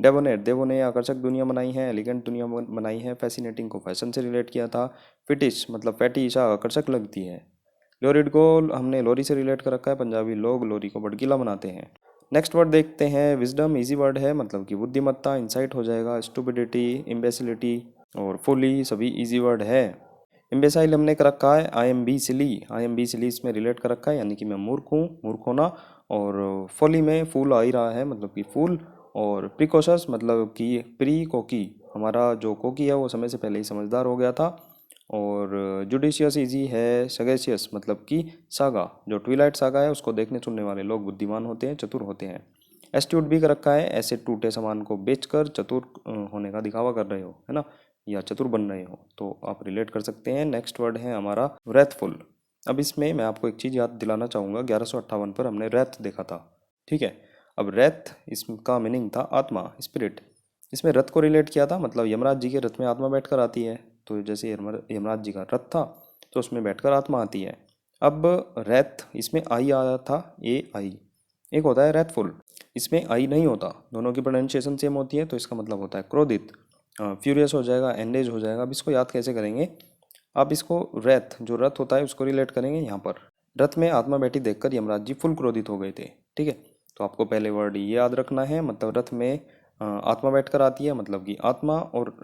Speaker 1: डेबोनेट देवों ने आकर्षक दुनिया बनाई है, एलिगेंट दुनिया बनाई है। फैसिनेटिंग को फैशन से रिलेट किया था। फिटिश मतलब फैटी ईशा आकर्षक लगती है। लोरिड को हमने लोरी से रिलेट कर रखा है, पंजाबी लोग लोरी को भड़कीला बनाते हैं। नेक्स्ट वर्ड देखते हैं विजडम। इजी वर्ड है मतलब कि बुद्धिमत्ता, इंसाइट हो जाएगा। स्टूपिडिटी, इम्बेसिलिटी और फुली सभी इजी वर्ड है। इम्बेसाइल हमने कर रखा है I am be silly, I am be silly इसमें रिलेट कर रखा है, यानी कि मैं मूर्ख हूँ, मूर्ख होना। और फुली में फूल आ ही रहा है मतलब कि फूल। और प्रिकॉशस मतलब कि प्री कोकी, हमारा जो कोकी है वो समय से पहले ही समझदार हो गया था। और जुडिशियस इजी है। सगेशियस मतलब कि सागा, जो ट्विलाइट सागा है उसको देखने सुनने वाले लोग बुद्धिमान होते हैं, चतुर होते हैं। एस्ट्यूट भी कर रखा है, ऐसे टूटे सामान को बेचकर चतुर होने का दिखावा कर रहे हो, है ना, या चतुर बन रहे हो, तो आप रिलेट कर सकते हैं। नेक्स्ट वर्ड है हमारा रेथफुल। अब इसमें मैं आपको एक चीज़ याद दिलाना चाहूँगा, 1158 पर हमने रेथ देखा था। ठीक है, अब रेथ इसका मीनिंग था आत्मा, स्पिरिट। इसमें रथ को रिलेट किया था, मतलब यमराज जी के रथ में आत्मा बैठकर आती है। तो जैसे यमराज जी का रथ था तो उसमें बैठकर आत्मा आती है। अब रैथ इसमें आई आया था, ए आई। एक होता है रैथफुल, इसमें आई नहीं होता, दोनों की प्रोनाउंसिएशन सेम होती है, तो इसका मतलब होता है क्रोधित। फ्यूरियस हो जाएगा, एंडेज हो जाएगा। अब इसको याद कैसे करेंगे, आप इसको रैथ जो रथ होता है उसको रिलेट करेंगे यहाँ पर। रथ में आत्मा बैठी देखकर यमराज जी फुल क्रोधित हो गए थे। ठीक है, तो आपको पहले वर्ड ये याद रखना है, मतलब रथ में आत्मा बैठकर आती है मतलब कि आत्मा, और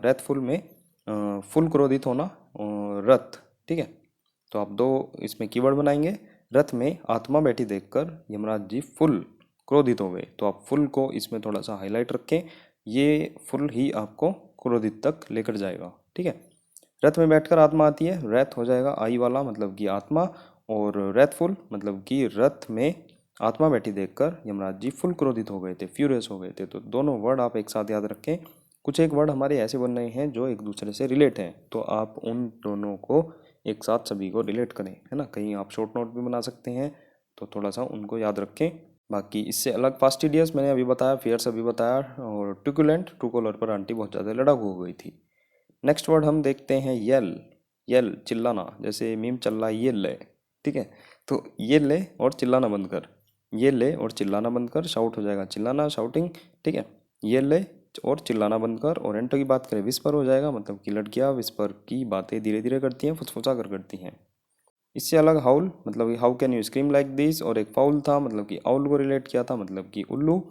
Speaker 1: रैथफुल में फुल क्रोधित होना, रथ। ठीक है, तो आप दो इसमें कीवर्ड बनाएंगे। रथ में आत्मा बैठी देखकर यमराज जी फुल क्रोधित हो गए, तो आप फुल को इसमें थोड़ा सा हाईलाइट रखें, ये फुल ही आपको क्रोधित तक लेकर जाएगा। ठीक है। रथ में बैठकर आत्मा आती है, रथ हो जाएगा आई वाला मतलब कि आत्मा, और रथफुल मतलब कि रथ में आत्मा बैठी देखकर यमराज जी फुल क्रोधित हो गए थे, फ्यूरियस हो गए थे। तो दोनों वर्ड आप एक साथ याद रखें। कुछ एक वर्ड हमारे ऐसे बन रहे हैं जो एक दूसरे से रिलेट हैं, तो आप उन दोनों को एक साथ सभी को रिलेट करें, है ना। कहीं आप शॉर्ट नोट भी बना सकते हैं, तो थोड़ा सा उनको याद रखें। बाकी इससे अलग फास्टिडियस मैंने अभी बताया, फियर्स अभी बताया, और टुकुलेंट ट्रू कॉलर पर आंटी बहुत ज़्यादा लड़ाकू हो गई थी। नेक्स्ट वर्ड हम देखते हैं यल। यल चिल्लाना, जैसे मीम चल रहा है ये ले। ठीक है। तो ये ले और चिल्लाना बंद कर, ये ले और चिल्लाना बंद कर, शाउट हो जाएगा चिल्लाना, शाउटिंग। ठीक है। ये ले और चिल्लाना बंद कर। और एंटो की बात करें विस्पर हो जाएगा, मतलब कि लड़कियां विस्पर की बातें धीरे धीरे करती हैं, फुसफुसा कर करती हैं। इससे अलग हाउल मतलब कि how can you scream like this, और एक फाउल था मतलब कि आउल को रिलेट किया था, मतलब कि उल्लू।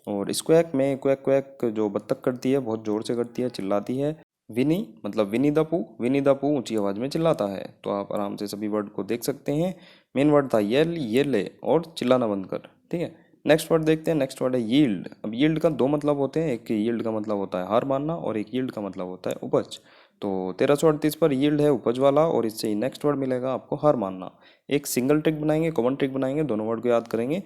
Speaker 1: और स्क्वैक में क्वैक क्वैक जो बत्तख करती है, बहुत ज़ोर से करती है, चिल्लाती है। विनी मतलब विनी द पू, विनी द पू ऊंची आवाज़ में चिल्लाता है। तो आप आराम से सभी वर्ड को देख सकते हैं। मेन वर्ड था येल, ये ले और चिल्लाना बंद कर। ठीक है। नेक्स्ट वर्ड देखते हैं। नेक्स्ट वर्ड है यील्ड। अब यील्ड का दो मतलब होते हैं, एक यील्ड का मतलब होता है हार मानना, और एक यील्ड का मतलब होता है उपज। तो 1338 पर यील्ड है उपज वाला, और इससे ही नेक्स्ट वर्ड मिलेगा आपको हार मानना। एक सिंगल ट्रिक बनाएंगे, कॉमन ट्रिक बनाएंगे, दोनों वर्ड को याद करेंगे।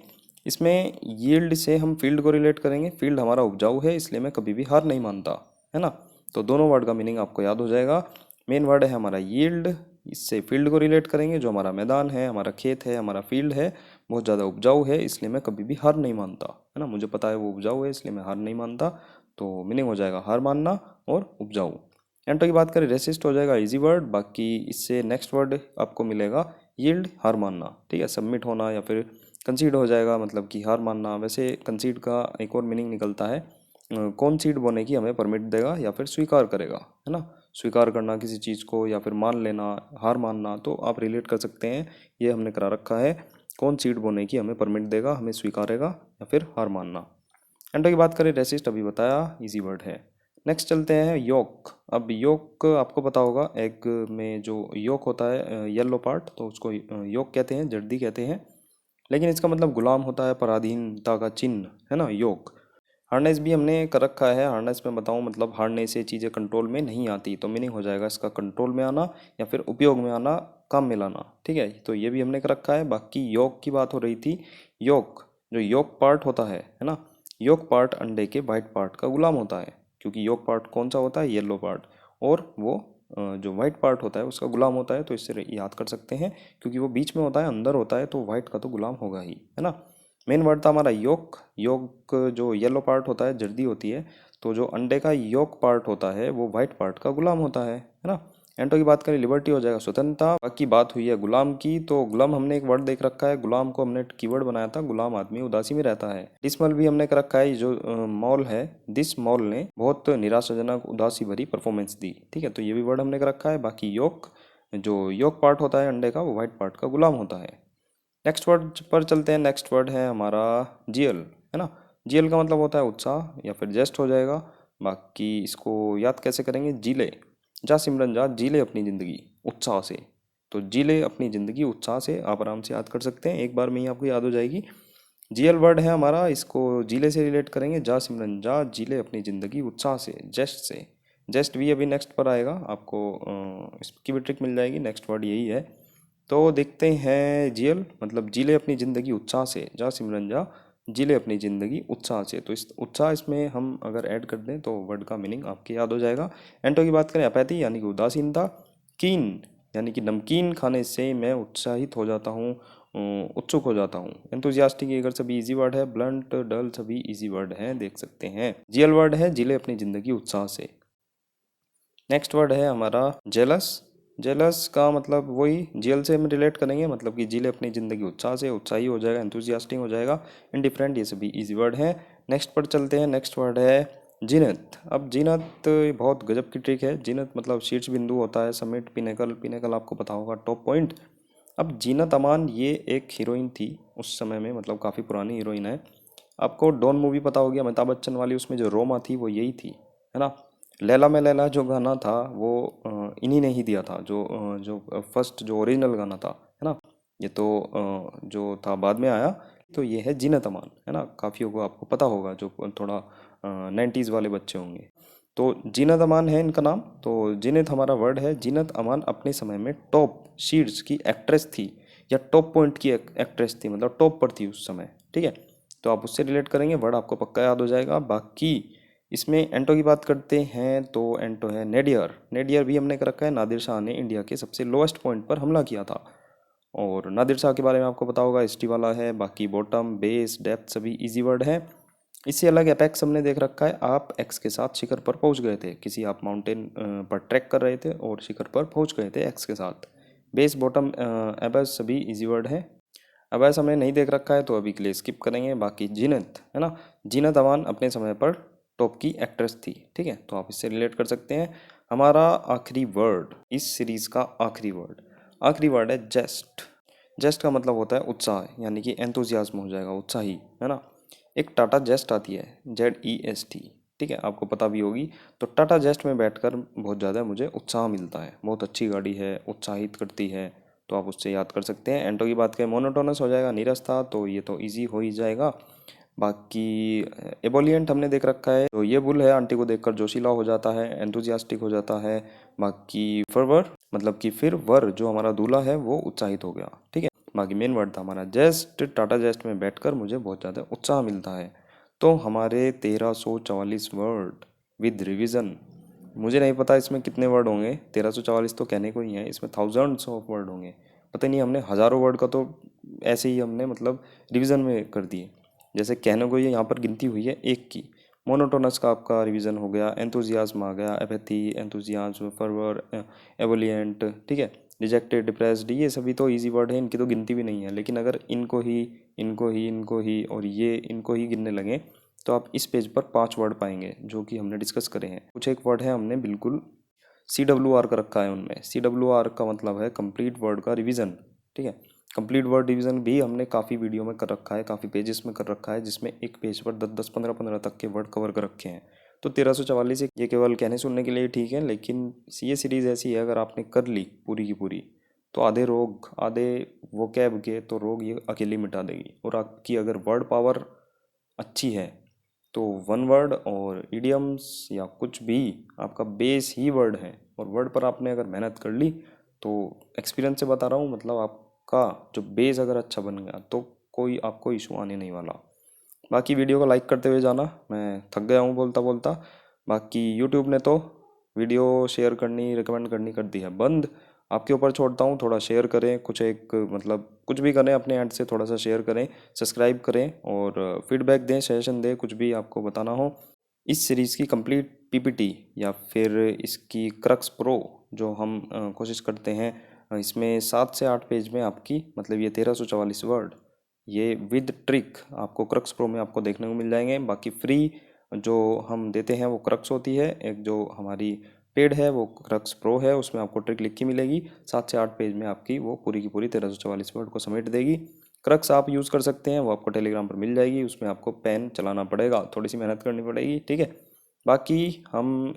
Speaker 1: इसमें यील्ड से हम फील्ड को रिलेट करेंगे, फील्ड हमारा उपजाऊ है, इसलिए मैं कभी भी हार नहीं मानता, है ना। तो दोनों वर्ड का मीनिंग आपको याद हो जाएगा। मेन वर्ड है हमारा यील्ड, इससे फील्ड को रिलेट करेंगे, जो हमारा मैदान है, हमारा खेत है, हमारा फील्ड है, बहुत ज़्यादा उपजाऊ है, इसलिए मैं कभी भी हार नहीं मानता, है ना। मुझे पता है वो उपजाऊ है, इसलिए मैं हार नहीं मानता। तो मीनिंग हो जाएगा हार मानना और उपजाऊ। एंटो की बात करें रेसिस्ट हो जाएगा इजी वर्ड। बाकी इससे नेक्स्ट वर्ड आपको मिलेगा यील्ड, हार मानना। ठीक है। सबमिट होना या फिर कंसीड हो जाएगा, मतलब कि हार मानना। वैसे कंसीड का एक और मीनिंग निकलता है कौन सीड बोने की हमें परमिट देगा या फिर स्वीकार करेगा, है ना। स्वीकार करना किसी चीज़ को या फिर मान लेना, हार मानना, तो आप रिलेट कर सकते हैं। ये हमने करा रखा है, कौन सीड बोने की हमें परमिट देगा, हमें स्वीकारेगा या फिर हार मानना। एंडो की बात करें रेसिस्ट अभी बताया, इजी वर्ड है। नेक्स्ट चलते हैं योक। अब योक आपको पता होगा, एग में जो योक होता है येलो पार्ट, तो उसको योक कहते हैं, जर्दी कहते हैं। लेकिन इसका मतलब गुलाम होता है, पराधीनता का चिन्ह, है ना, योक। हार्नेस भी हमने कर रखा है। हार्नेस में बताऊं मतलब हारने से चीज़ें कंट्रोल में नहीं आती, तो मीनिंग हो जाएगा इसका कंट्रोल में आना या फिर उपयोग में आना, काम में लाना। ठीक है। तो ये भी हमने कर रखा है। बाकी योग की बात हो रही थी। योग जो योग पार्ट होता है ना, योग पार्ट अंडे के वाइट पार्ट का गुलाम होता है, क्योंकि योग पार्ट कौन सा होता है, येलो पार्ट, और वो जो वाइट पार्ट होता है उसका गुलाम होता है। तो इससे याद कर सकते हैं, क्योंकि वो बीच में होता है, अंदर होता है, तो वाइट का तो गुलाम होगा ही, है ना। मेन वर्ड था हमारा योक। योक जो येलो पार्ट होता है, जर्दी होती है, तो जो अंडे का योक पार्ट होता है वो वाइट पार्ट का गुलाम होता है ना। एंटो की बात करें लिबर्टी हो जाएगा स्वतंत्रता। बाकी बात हुई है गुलाम की, तो गुलाम हमने एक वर्ड देख रखा है, गुलाम को हमने कीवर्ड बनाया था, गुलाम आदमी उदासी में रहता है। डिसमल भी हमने कर रखा है, जो मॉल है, दिस मॉल ने बहुत निराशाजनक उदासी भरी परफॉर्मेंस दी। ठीक है। तो ये भी वर्ड हमने कर रखा है। बाकी योक जो योक पार्ट होता है अंडे का, वो वाइट पार्ट का गुलाम होता है। नेक्स्ट वर्ड पर चलते हैं। नेक्स्ट वर्ड है हमारा जीएल, है ना। जीएल का मतलब होता है उत्साह या फिर जेस्ट हो जाएगा। बाकी इसको याद कैसे करेंगे, जीले, जा सिमरन जा, जीले अपनी ज़िंदगी उत्साह से। तो जीले अपनी ज़िंदगी उत्साह से आप आराम से याद कर सकते हैं, एक बार में ही आपको याद हो जाएगी। जीएल वर्ड है हमारा, इसको जीले से रिलेट करेंगे, जा सिमरन जा, जीले अपनी ज़िंदगी उत्साह से, जेस्ट से। जेस्ट भी अभी नेक्स्ट पर आएगा, आपको इसकी भी ट्रिक मिल जाएगी। नेक्स्ट वर्ड यही है। तो देखते हैं जीएल मतलब जीले अपनी ज़िंदगी उत्साह से, जा सिमरन जा, जीले अपनी ज़िंदगी उत्साह से। तो इस उत्साह इसमें हम अगर ऐड कर दें तो वर्ड का मीनिंग आपके याद हो जाएगा। एंटो की बात करें अपैथी यानी कि उदासीनता। कीन यानी कि नमकीन खाने से मैं उत्साहित हो जाता हूँ, उत्सुक हो जाता हूँ। एंथुजियास्टिक अगर सभी इजी वर्ड है, ब्लंट डल सभी इजी वर्ड हैं, देख सकते हैं। जीएल वर्ड है जिले अपनी ज़िंदगी उत्साह से। नेक्स्ट वर्ड है हमारा जेलस। जेलस का मतलब वही जेल से हम रिलेट करेंगे, मतलब कि जिले अपनी ज़िंदगी उत्साह से, उत्साही हो जाएगा, एंथुजियास्टिक हो जाएगा, इंडिफरेंट, ये सभी इजी वर्ड हैं। नेक्स्ट पर चलते हैं। नेक्स्ट वर्ड है जिनत। अब जिनत बहुत गजब की ट्रिक है। जिनत मतलब शीर्ष बिंदु होता है, समिट, पिनेकल। पिनेकल आपको पता होगा टॉप पॉइंट। अब जीनत अमान ये एक हीरोइन थी उस समय में, मतलब काफ़ी पुरानी हीरोइन है। आपको डॉन मूवी पता होगी, अमिताभ बच्चन वाली, उसमें जो रोमा थी वो यही थी, है ना। लैला में लैला जो गाना था वो इन्हीं ने ही दिया था, जो फर्स्ट जो ओरिजिनल गाना था, है ना। ये तो जो था बाद में आया। तो ये है जीनत अमान, है ना। काफ़ियों को आपको पता होगा, जो थोड़ा 90s वाले बच्चे होंगे। तो जीनत अमान है इनका नाम। तो जीनत हमारा वर्ड है। जीनत अमान अपने समय में टॉप शीट्स की एक्ट्रेस थी, या टॉप पॉइंट की एक्ट्रेस थी, मतलब टॉप पर थी उस समय। ठीक है, तो आप उससे रिलेट करेंगे, वर्ड आपको पक्का याद हो जाएगा। बाकी इसमें एंटो की बात करते हैं तो एंटो है नेडियर। नेडियर भी हमने कर रखा है। नादिर शाह ने इंडिया के सबसे लोएस्ट पॉइंट पर हमला किया था, और नादिर शाह के बारे में आपको पता होगा, एसटी वाला है। बाकी बॉटम, बेस, डेप्थ सभी इजी वर्ड हैं। इससे अलग एपेक्स हमने देख रखा है। आप एक्स के साथ शिखर पर पहुंच गए थे, किसी आप माउंटेन पर ट्रैक कर रहे थे और शिखर पर पहुंच गए थे एक्स के साथ। बेस, बॉटम, एबस सभी इजी वर्ड हैं। अब ऐसा हमने नहीं देख रखा है तो अभी के लिए स्किप करेंगे। बाकी जीनत है ना, जीनत अमान अपने समय पर टॉप की एक्ट्रेस थी। ठीक है, तो आप इससे रिलेट कर सकते हैं। हमारा आखिरी वर्ड, इस सीरीज का आखिरी वर्ड है जेस्ट। जेस्ट का मतलब होता है उत्साह, यानी कि एंथुजियाज्म हो जाएगा, उत्साही, है ना। एक टाटा जेस्ट आती है, ZEST। ठीक है, आपको पता भी होगी। तो टाटा जेस्ट में बैठकर बहुत ज़्यादा मुझे उत्साह मिलता है, बहुत अच्छी गाड़ी है, उत्साहित करती है, तो आप उससे याद कर सकते हैं। एंटो की बात करें, मोनोटोनस हो जाएगा, नीरस था, तो ये तो इजी हो ही जाएगा। बाकी एबोलियंट हमने देख रखा है, तो ये बुल है, आंटी को देखकर जोशीला हो जाता है, एंथुजियास्टिक हो जाता है। बाकी फरवर मतलब कि फिर वर, जो हमारा दूल्हा है वो उत्साहित हो गया। ठीक है, बाकी मेन वर्ड था हमारा जेस्ट। टाटा जेस्ट में बैठकर मुझे बहुत ज़्यादा उत्साह मिलता है। तो हमारे 1344 वर्ड विद रिवीजन। मुझे नहीं पता इसमें कितने वर्ड होंगे, 1344 तो कहने को ही है, इसमें थाउजेंड्स ऑफ वर्ड होंगे। पता नहीं, हमने हज़ारों वर्ड का तो ऐसे ही हमने मतलब रिवीजन में कर दिए। जैसे कहने को ये यहाँ पर गिनती हुई है एक की। मोनोटोनस का आपका रिवीजन हो गया, एंथुजियाज्म आ गया, एपैथी, एंथुजियाज्म, फर्वर, एवोलियंट। ठीक है, रिजेक्टेड, डिप्रेस्ड, ये सभी तो इजी वर्ड है, इनकी तो गिनती भी नहीं है। लेकिन अगर इनको ही और ये इनको ही गिनने लगे तो आप इस पेज पर 5 वर्ड पाएंगे जो कि हमने डिस्कस करे हैं। कुछ एक वर्ड है हमने बिल्कुल CWR का रखा है, उनमें CWR का मतलब है कंप्लीट वर्ड का रिवीजन। ठीक है, कंप्लीट वर्ड रिवीजन भी हमने काफ़ी वीडियो में कर रखा है, काफ़ी पेजेस में कर रखा है, जिसमें एक पेज पर 10-10, 15-15 तक के वर्ड कवर कर रखे हैं। तो 1344 ये केवल कहने सुनने के लिए ठीक है, लेकिन ये सीरीज़ ऐसी है, अगर आपने कर ली पूरी की पूरी तो आधे रोग, आधे वोकैब के तो रोग ये अकेली मिटा देगी। और आपकी अगर वर्ड पावर अच्छी है तो वन वर्ड और इडियम्स या कुछ भी आपका बेस ही वर्ड है, और वर्ड पर आपने अगर मेहनत कर ली तो एक्सपीरियंस से बता रहा हूँ, मतलब आपका जो बेस अगर अच्छा बन गया तो कोई आपको इशू आने नहीं वाला। बाकी वीडियो को लाइक करते हुए जाना, मैं थक गया हूँ बोलता बोलता। बाकी यूट्यूब ने तो वीडियो शेयर करनी, रिकमेंड करनी कर दी है बंद। आपके ऊपर छोड़ता हूँ, थोड़ा शेयर करें, कुछ एक मतलब कुछ भी करें अपने एंड से, थोड़ा सा शेयर करें, सब्सक्राइब करें और फीडबैक दें, सजेशन दें, कुछ भी आपको बताना हो। इस सीरीज़ की कंप्लीट PPT या फिर इसकी क्रक्स प्रो जो हम कोशिश करते हैं, इसमें 7 से 8 पेज में आपकी मतलब ये 1344 वर्ड, ये विद ट्रिक आपको क्रक्स प्रो में आपको देखने को मिल जाएंगे। बाकी फ्री जो हम देते हैं वो क्रक्स होती है, एक जो हमारी पेड है वो क्रक्स प्रो है, उसमें आपको ट्रिक लिखी मिलेगी। 7 से 8 पेज में आपकी वो पूरी की पूरी 1344 वर्ड को समेट देगी। क्रक्स आप यूज़ कर सकते हैं, वो आपको टेलीग्राम पर मिल जाएगी, उसमें आपको पेन चलाना पड़ेगा, थोड़ी सी मेहनत करनी पड़ेगी। ठीक है, बाकी हम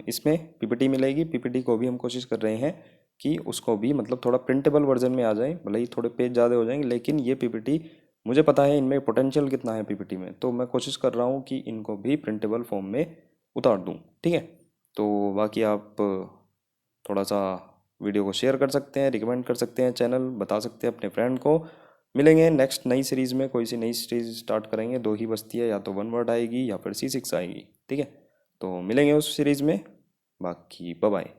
Speaker 1: इसमें PPT मिलेगी, PPT को भी हम कोशिश कर रहे हैं कि उसको भी मतलब थोड़ा प्रिंटेबल वर्जन में आ जाए, भले ही थोड़े पेज ज़्यादा हो जाएंगे, लेकिन ये PPT मुझे पता है इनमें पोटेंशियल कितना है PPT में, तो मैं कोशिश कर रहा हूँ कि इनको भी प्रिंटेबल फॉर्म में उतार दूँ। ठीक है, तो बाकी आप थोड़ा सा वीडियो को शेयर कर सकते हैं, रिकमेंड कर सकते हैं, चैनल बता सकते हैं अपने फ्रेंड को। मिलेंगे नेक्स्ट नई सीरीज़ में, कोई सी नई सीरीज़ स्टार्ट करेंगे, 2 ही बस्ती है, या तो वन वर्ड आएगी या फिर C6 आएगी। ठीक है, तो मिलेंगे उस सीरीज़ में। बाकी बाय बाय।